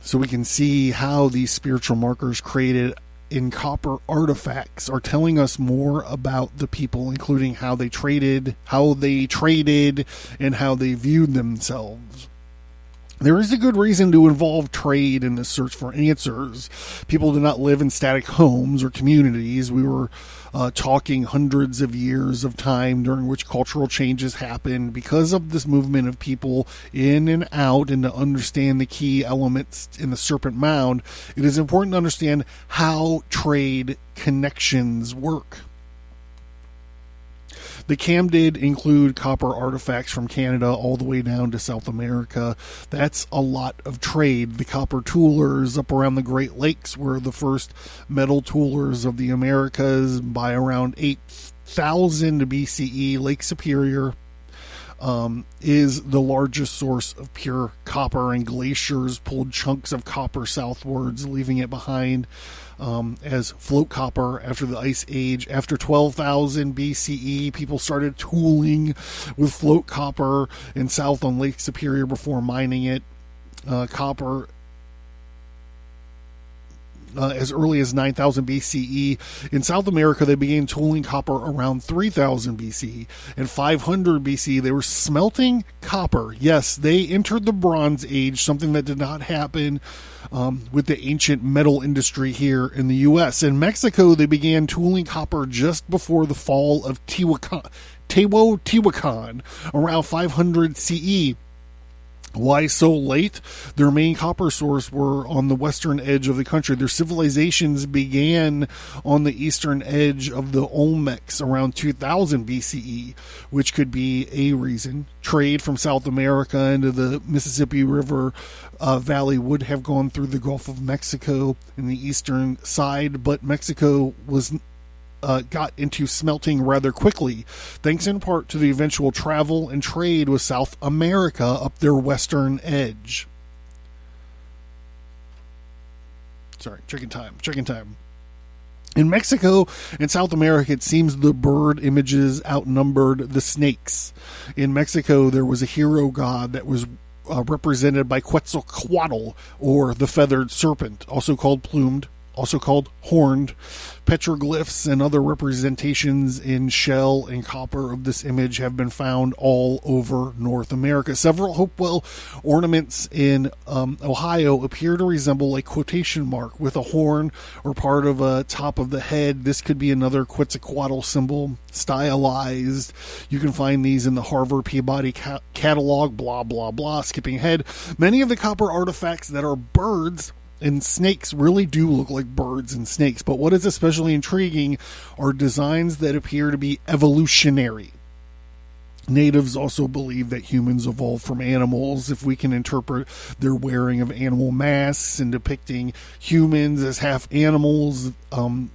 So we can see how these spiritual markers created in copper artifacts are telling us more about the people, including how they traded, and how they viewed themselves. There is a good reason to involve trade in the search for answers. People do not live in static homes or communities. We were talking hundreds of years of time during which cultural changes happened because of this movement of people in and out. And to understand the key elements in the Serpent Mound, it is important to understand how trade connections work. The cam did include copper artifacts from Canada all the way down to South America. That's a lot of trade. The copper toolers up around the Great Lakes were the first metal toolers of the Americas by around 8,000 BCE. Lake Superior is the largest source of pure copper, and glaciers pulled chunks of copper southwards, leaving it behind as float copper after the Ice Age. After 12,000 BCE, people started tooling with float copper in south on Lake Superior before mining it. Copper as early as 9,000 BCE. In South America, they began tooling copper around 3,000 BCE. In 500 BCE, they were smelting copper. Yes, they entered the Bronze Age, something that did not happen with the ancient metal industry here in the U.S. In Mexico, they began tooling copper just before the fall of Teotihuacan, around 500 CE. Why so late? Their main copper source were on the western edge of the country. Their civilizations began on the eastern edge of the Olmecs around 2000 BCE, which could be a reason. Trade from South America into the Mississippi River Valley would have gone through the Gulf of Mexico in the eastern side, but Mexico was got into smelting rather quickly, thanks in part to the eventual travel and trade with South America up their western edge. Sorry, chicken time. In Mexico and South America, it seems the bird images outnumbered the snakes. In Mexico, there was a hero god that was represented by Quetzalcoatl, or the feathered serpent, also called plumed, also called horned. Petroglyphs and other representations in shell and copper of this image have been found all over North America. Several Hopewell ornaments in Ohio appear to resemble a quotation mark with a horn or part of a top of the head. This could be another Quetzalcoatl symbol, stylized. You can find these in the Harvard Peabody catalog, blah, blah, blah. Skipping ahead, many of the copper artifacts that are birds and snakes really do look like birds and snakes, but what is especially intriguing are designs that appear to be evolutionary. Natives also believe that humans evolved from animals. If we can interpret their wearing of animal masks and depicting humans as half animals,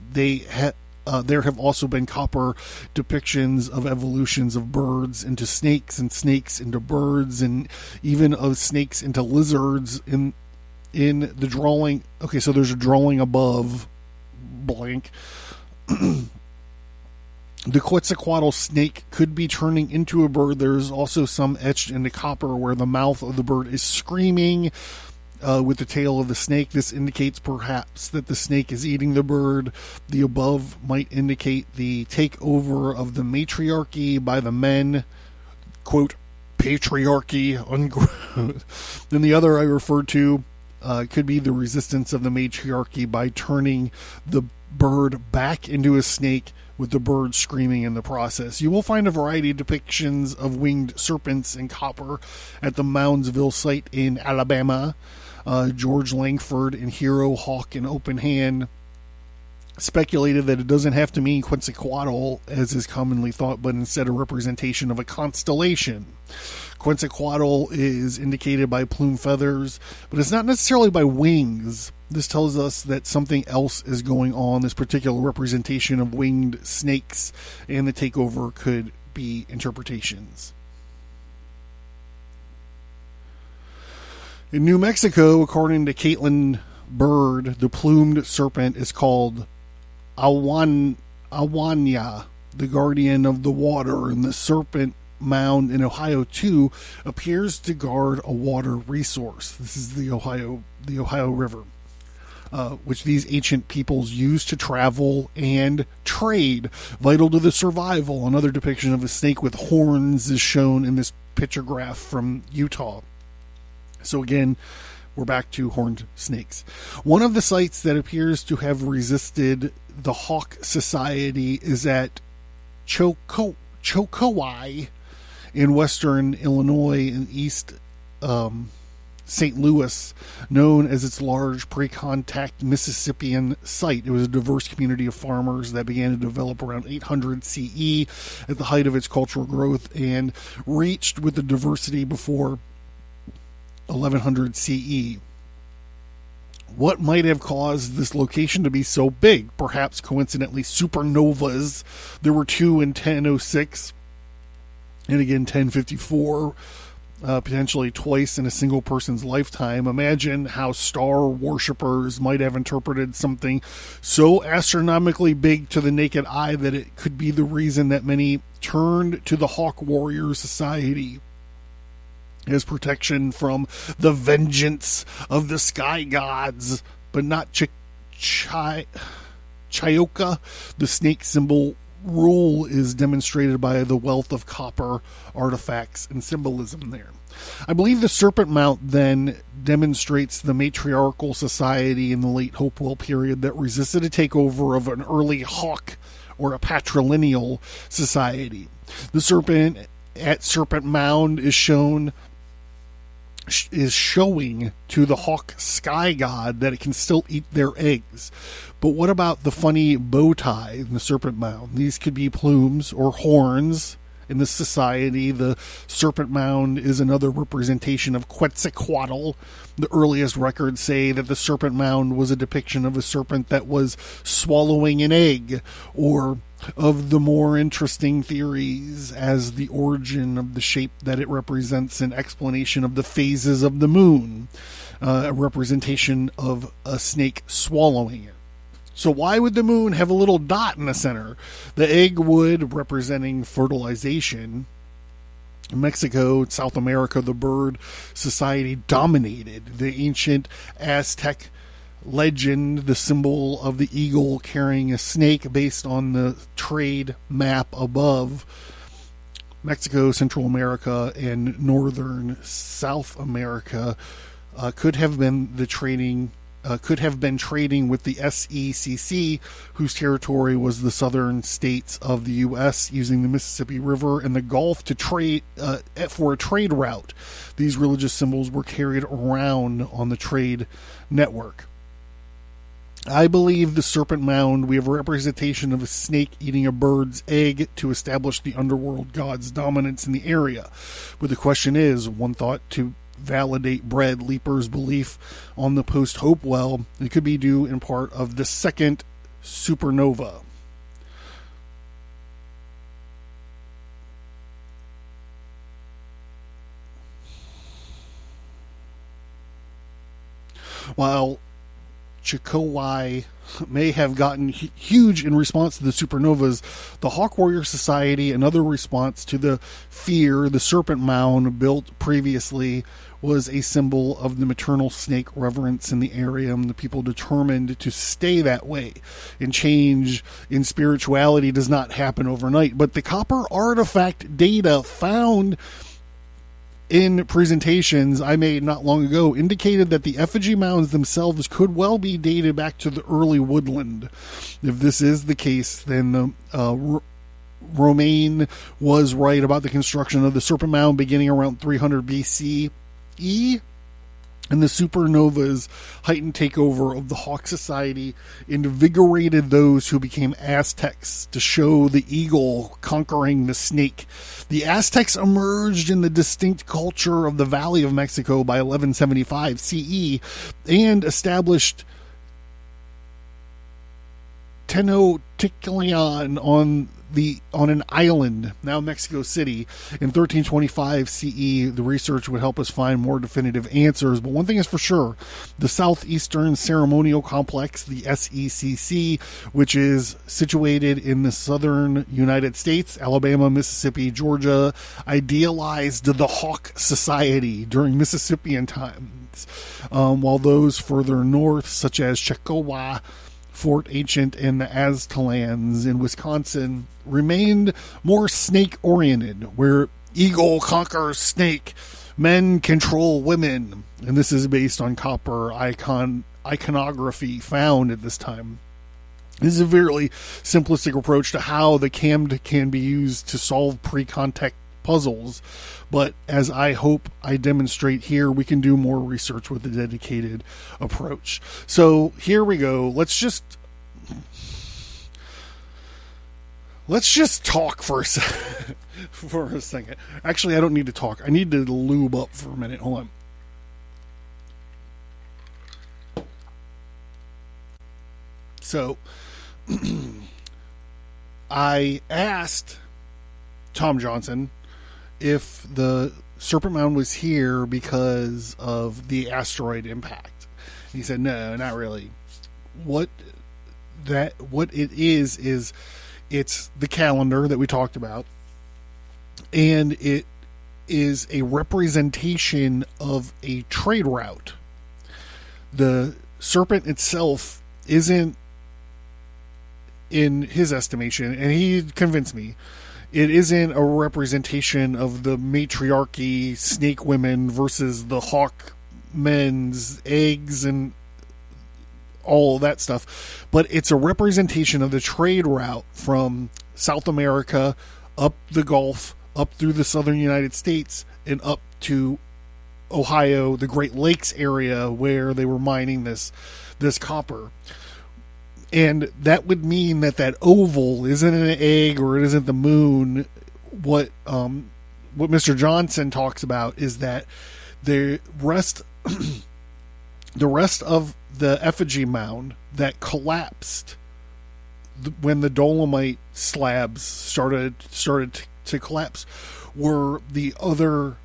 there have also been copper depictions of evolutions of birds into snakes and snakes into birds, and even of snakes into lizards in the drawing. Okay, so there's a drawing above blank. The Quetzalcoatl snake could be turning into a bird. There's also some etched into copper where the mouth of the bird is screaming with the tail of the snake. This indicates perhaps that the snake is eating the bird. The above might indicate the takeover of the matriarchy by the men, quote, patriarchy, unquote. Then the other I referred to could be the resistance of the matriarchy by turning the bird back into a snake, with the bird screaming in the process. You will find a variety of depictions of winged serpents in copper at the Moundsville site in Alabama. George Langford in Hero, Hawk, and Open Hand speculated that it doesn't have to mean Quetzalcoatl, as is commonly thought, but instead a representation of a constellation. Quetzalcoatl is indicated by plume feathers, but it's not necessarily by wings. This tells us that something else is going on. This particular representation of winged snakes and the takeover could be interpretations. In New Mexico, according to Caitlin Bird, the plumed serpent is called Awanya, the guardian of the water, and the Serpent Mound in Ohio too appears to guard a water resource. This is the Ohio River, which these ancient peoples used to travel and trade, vital to the survival. Another depiction of a snake with horns is shown in this pictograph from Utah. So again, we're back to horned snakes. One of the sites that appears to have resisted the Hawk Society is at Chokowai in western Illinois and east St. Louis, known as its large pre-contact Mississippian site. It was a diverse community of farmers that began to develop around 800 CE at the height of its cultural growth and reached with the diversity before 1100 CE. What might have caused this location to be so big? Perhaps coincidentally supernovas. There were two in 1006 and again 1054. Potentially twice in a single person's lifetime. Imagine how star worshippers might have interpreted something so astronomically big to the naked eye that it could be the reason that many turned to the Hawk Warrior Society as protection from the vengeance of the sky gods, but not Chayoka, the snake symbol. Rule is demonstrated by the wealth of copper artifacts and symbolism there. I believe the Serpent Mound then demonstrates the matriarchal society in the late Hopewell period that resisted a takeover of an early hawk or a patrilineal society. The serpent at Serpent Mound is showing to the hawk sky god that it can still eat their eggs. But what about the funny bow tie in the Serpent Mound? These could be plumes or horns. In this society, the Serpent Mound is another representation of Quetzalcoatl. The earliest records say that the Serpent Mound was a depiction of a serpent that was swallowing an egg, or of the more interesting theories as the origin of the shape that it represents, an explanation of the phases of the moon, a representation of a snake swallowing it. So why would the moon have a little dot in the center? The egg wood representing fertilization. In Mexico, South America, the bird society dominated. The ancient Aztec legend, the symbol of the eagle carrying a snake based on the trade map above. Mexico, Central America, and northern South America could have been trading with the SECC, whose territory was the southern states of the U.S., using the Mississippi River and the Gulf to trade for a trade route. These religious symbols were carried around on the trade network. I believe the Serpent Mound, we have a representation of a snake eating a bird's egg to establish the underworld god's dominance in the area. But the question is, one thought to validate Brad Leeper's belief on the post-Hopewell, it could be due in part of the second supernova. While Chicowai may have gotten huge in response to the supernovas, the Hawk Warrior Society, another response to the fear the Serpent Mound built previously, was a symbol of the maternal snake reverence in the area, and the people determined to stay that way. And change in spirituality does not happen overnight. But the copper artifact data found in presentations I made not long ago indicated that the effigy mounds themselves could well be dated back to the early woodland. If this is the case, then Romaine was right about the construction of the Serpent Mound beginning around 300 BCE, and the supernova's heightened takeover of the Hawk Society invigorated those who became Aztecs to show the eagle conquering the snake. The Aztecs emerged in the distinct culture of the Valley of Mexico by 1175 CE and established Tenochtitlan on an island, now Mexico City, in 1325 CE. The research would help us find more definitive answers, but one thing is for sure: the Southeastern Ceremonial Complex, the SECC, which is situated in the southern United States, Alabama, Mississippi, Georgia, idealized the Hawk Society during Mississippian times, while those further north, such as Chickawa, Fort Ancient, and the Aztlans in Wisconsin, remained more snake-oriented, where eagle conquers snake, men control women, and this is based on copper iconography found at this time. This is a very simplistic approach to how the cammed can be used to solve pre-contact puzzles. But as I hope I demonstrate here, we can do more research with a dedicated approach. So here we go. Let's just talk for a second. Actually, I don't need to talk. I need to lube up for a minute. Hold on. So, I asked Tom Johnson if the Serpent Mound was here because of the asteroid impact. He said, no, not really. What it is it's the calendar that we talked about, and it is a representation of a trade route. The serpent itself isn't, in his estimation, and he convinced me, it isn't a representation of the matriarchy snake women versus the hawk men's eggs and all that stuff, but it's a representation of the trade route from South America up the Gulf, up through the southern United States, and up to Ohio, the Great Lakes area where they were mining this copper. And that would mean that oval isn't an egg, or it isn't the moon. What Mr. Johnson talks about is that the rest of the effigy mound that collapsed when the dolomite slabs started to collapse were the other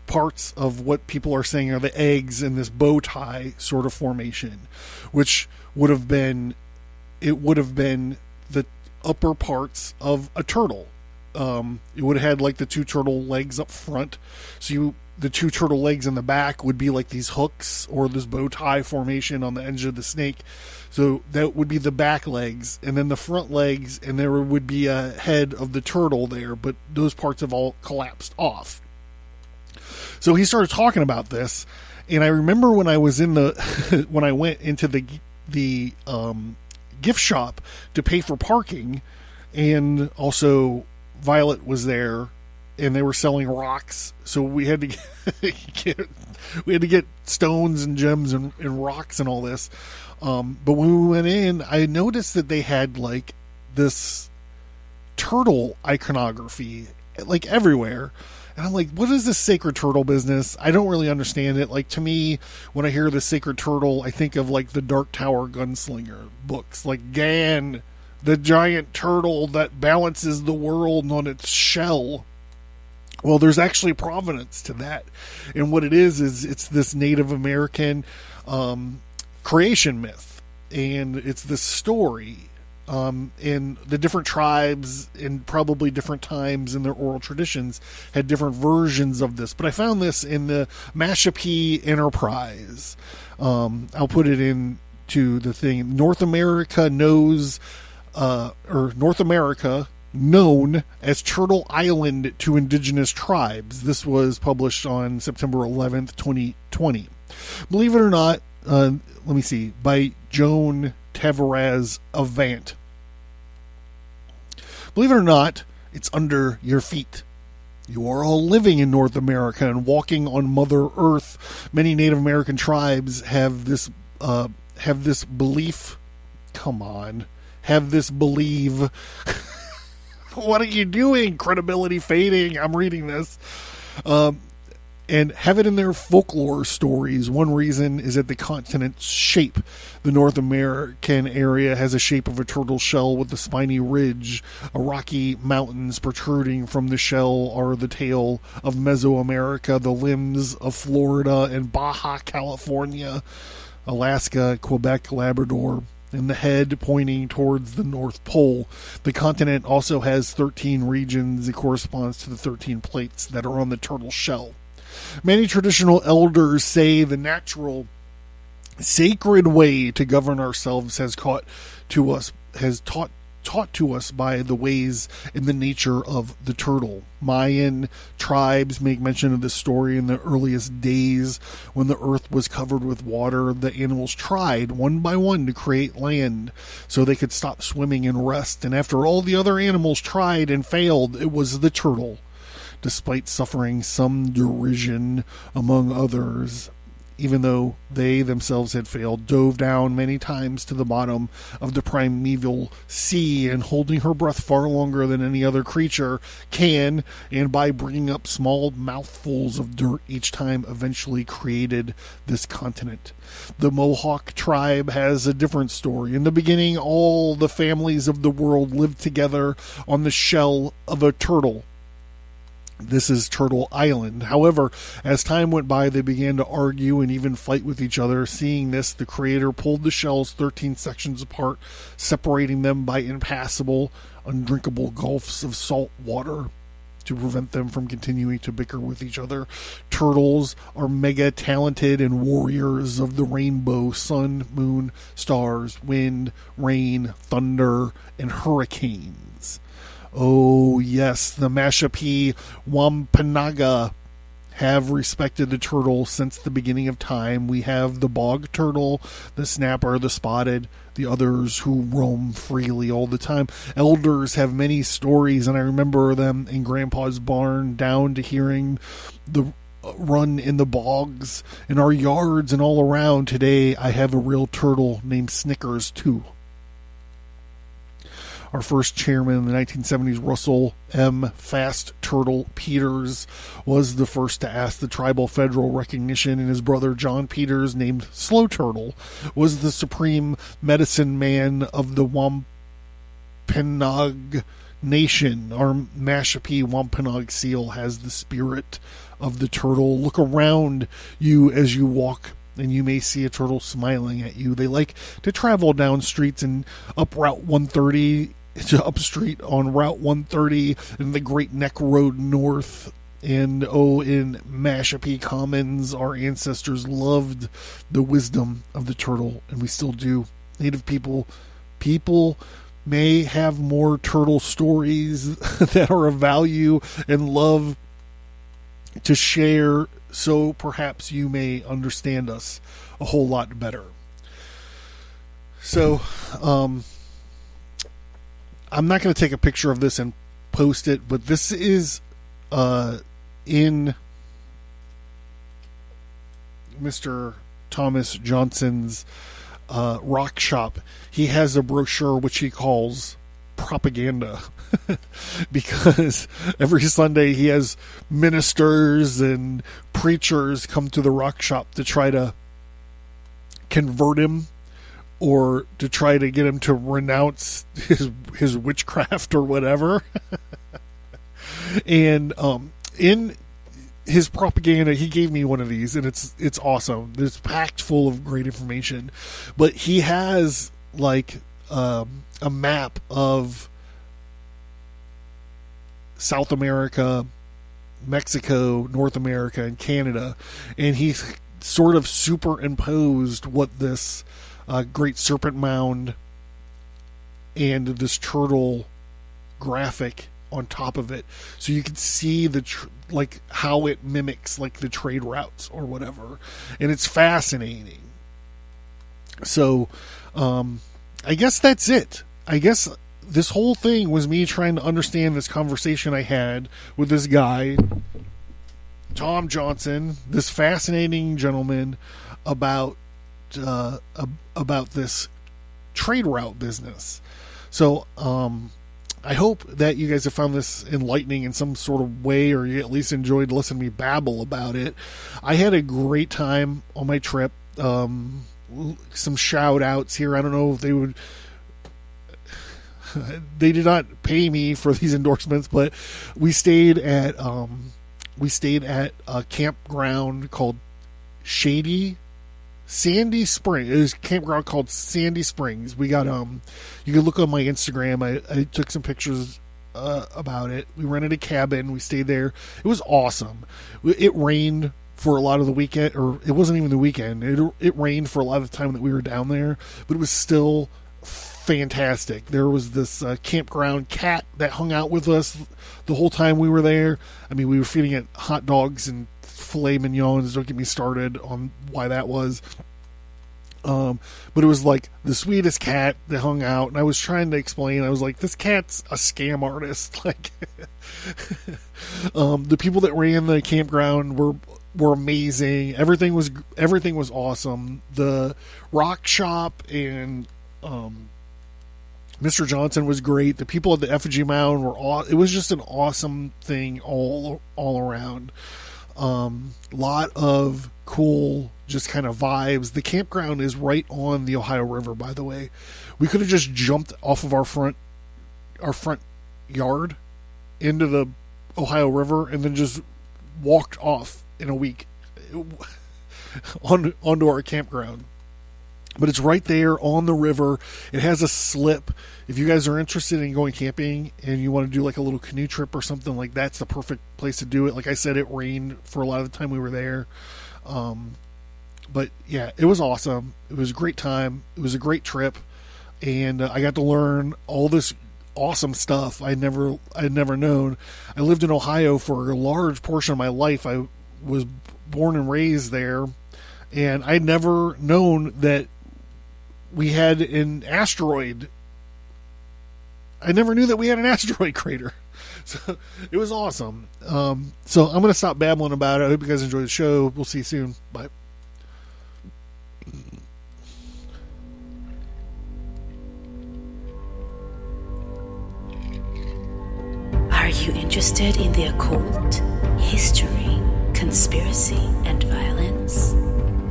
parts of what people are saying are the eggs in this bow tie sort of formation, which would have been the upper parts of a turtle. It would have had like the two turtle legs up front. So the two turtle legs in the back would be like these hooks or this bow tie formation on the edge of the snake. So that would be the back legs, and then the front legs, and there would be a head of the turtle there, but those parts have all collapsed off. So he started talking about this, and I remember when I was when I went into the gift shop to pay for parking, and also Violet was there, and they were selling rocks, so we had to get stones and gems and rocks and all this. But when we went in, I noticed that they had like this turtle iconography like everywhere. And I'm like, what is this sacred turtle business? I don't really understand it. Like, to me, when I hear the sacred turtle, I think of like the Dark Tower Gunslinger books, like Gan, the giant turtle that balances the world on its shell. Well, there's actually provenance to that. And what it is it's this Native American creation myth. And it's this story. And the different tribes in probably different times in their oral traditions had different versions of this. But I found this in the Mashpee Enterprise. I'll put it into the thing. North America known as Turtle Island to indigenous tribes. This was published on September 11th, 2020. Believe it or not, let me see, by Joan Tavares Avant. Believe it or not, it's under your feet. You are all living in North America and walking on Mother Earth. Many Native American tribes have this belief. Come on, have this believe. What are you doing? Credibility fading. I'm reading this. And have it in their folklore stories. One reason is that the continent's shape. The North American area has a shape of a turtle shell with a spiny ridge. A rocky mountains protruding from the shell are the tail of Mesoamerica, the limbs of Florida and Baja California, Alaska, Quebec, Labrador, and the head pointing towards the North Pole. The continent also has 13 regions. It corresponds to the 13 plates that are on the turtle shell. Many traditional elders say the natural, sacred way to govern ourselves has taught to us by the ways and the nature of the turtle. Mayan tribes make mention of this story in the earliest days when the earth was covered with water. The animals tried one by one to create land so they could stop swimming and rest. And after all the other animals tried and failed, it was the turtle. despite suffering some derision among others, even though they themselves had failed, dove down many times to the bottom of the primeval sea, and holding her breath far longer than any other creature can, and by bringing up small mouthfuls of dirt each time, eventually created this continent. The Mohawk tribe has a different story. In the beginning, all the families of the world lived together on the shell of a turtle. This is Turtle Island. However, as time went by, they began to argue and even fight with each other. Seeing this, the creator pulled the shells 13 sections apart, separating them by impassable, undrinkable gulfs of salt water to prevent them from continuing to bicker with each other. Turtles are mega talented and warriors of the rainbow, sun, moon, stars, wind, rain, thunder, and hurricanes. Oh, yes, the Mashpee Wampanoag have respected the turtle since the beginning of time. We have the bog turtle, the snapper, the spotted, the others who roam freely all the time. Elders have many stories, and I remember them in Grandpa's barn, down to hearing the run in the bogs, in our yards, and all around. Today, I have a real turtle named Snickers, too. Our first chairman in the 1970s, Russell M. Fast Turtle Peters, was the first to ask the tribal federal recognition, and his brother John Peters, named Slow Turtle, was the supreme medicine man of the Wampanoag Nation. Our Mashpee Wampanoag seal has the spirit of the turtle. Look around you as you walk, and you may see a turtle smiling at you. They like to travel down streets and up Route 130, up street on Route 130 and the Great Neck Road North. And in Mashpee Commons, our ancestors loved the wisdom of the turtle, and we still do. Native people may have more turtle stories that are of value and love to share, so perhaps you may understand us a whole lot better. So, I'm not going to take a picture of this and post it, but this is in Mr. Thomas Johnson's rock shop. He has a brochure which he calls propaganda because every Sunday he has ministers and preachers come to the rock shop to try to convert him, or to try to get him to renounce his witchcraft or whatever. And in his propaganda, he gave me one of these, and it's awesome. It's packed full of great information. But he has like a map of South America, Mexico, North America, and Canada, and he sort of superimposed what this Great Serpent Mound and this turtle graphic on top of it, so you can see the like how it mimics like the trade routes or whatever, and it's fascinating. So I guess that's it. I guess this whole thing was me trying to understand this conversation I had with this guy, Tom Johnson, this fascinating gentleman, about this trade route business. So I hope that you guys have found this enlightening in some sort of way, or you at least enjoyed listening to me babble about it. I had a great time on my trip. Some shout outs here. I don't know if they did not pay me for these endorsements, but we stayed at a campground called Sandy Springs. It was a campground called Sandy Springs. We got you can look on my Instagram. I took some pictures about it. We rented a cabin. We stayed there. It was awesome. It rained for a lot of the weekend, or it wasn't even the weekend. It rained for a lot of the time that we were down there, but it was still fantastic. There was this campground cat that hung out with us the whole time we were there. I mean, we were feeding it hot dogs and filet mignons. Don't get me started on why that was. But it was like the sweetest cat that hung out, and I was trying to explain. I was like, this cat's a scam artist. Like, the people that ran the campground were amazing. Everything was awesome. The rock shop and Mr. Johnson was great. The people at the effigy mound it was just an awesome thing all around. Lot of cool just kind of vibes. The campground is right on the Ohio River, by the way. We could have just jumped off of our front yard into the Ohio River and then just walked off in a week onto our campground. But it's right there on the river. It has a slip. If you guys are interested in going camping and you want to do like a little canoe trip or something, like that's the perfect place to do it. Like I said, it rained for a lot of the time we were there. But yeah, it was awesome. It was a great time. It was a great trip. And I got to learn all this awesome stuff I'd never known. I lived in Ohio for a large portion of my life. I was born and raised there. And I'd never known that we had an asteroid. I never knew that we had an asteroid crater. So it was awesome. So I'm going to stop babbling about it. I hope you guys enjoy the show. We'll see you soon. Bye. Are you interested in the occult, history, conspiracy, and violence?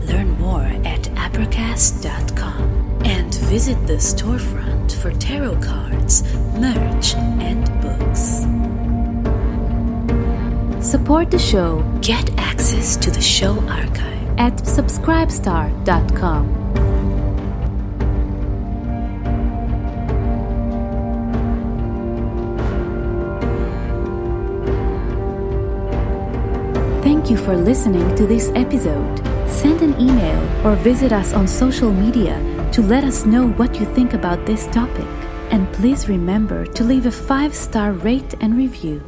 Learn more at Abracast.com and visit the storefront for tarot cards, merch, and books. Support the show. Get access to the show archive at subscribestar.com. Thank you for listening to this episode. Send an email or visit us on social media to let us know what you think about this topic. And please remember to leave a 5-star rate and review.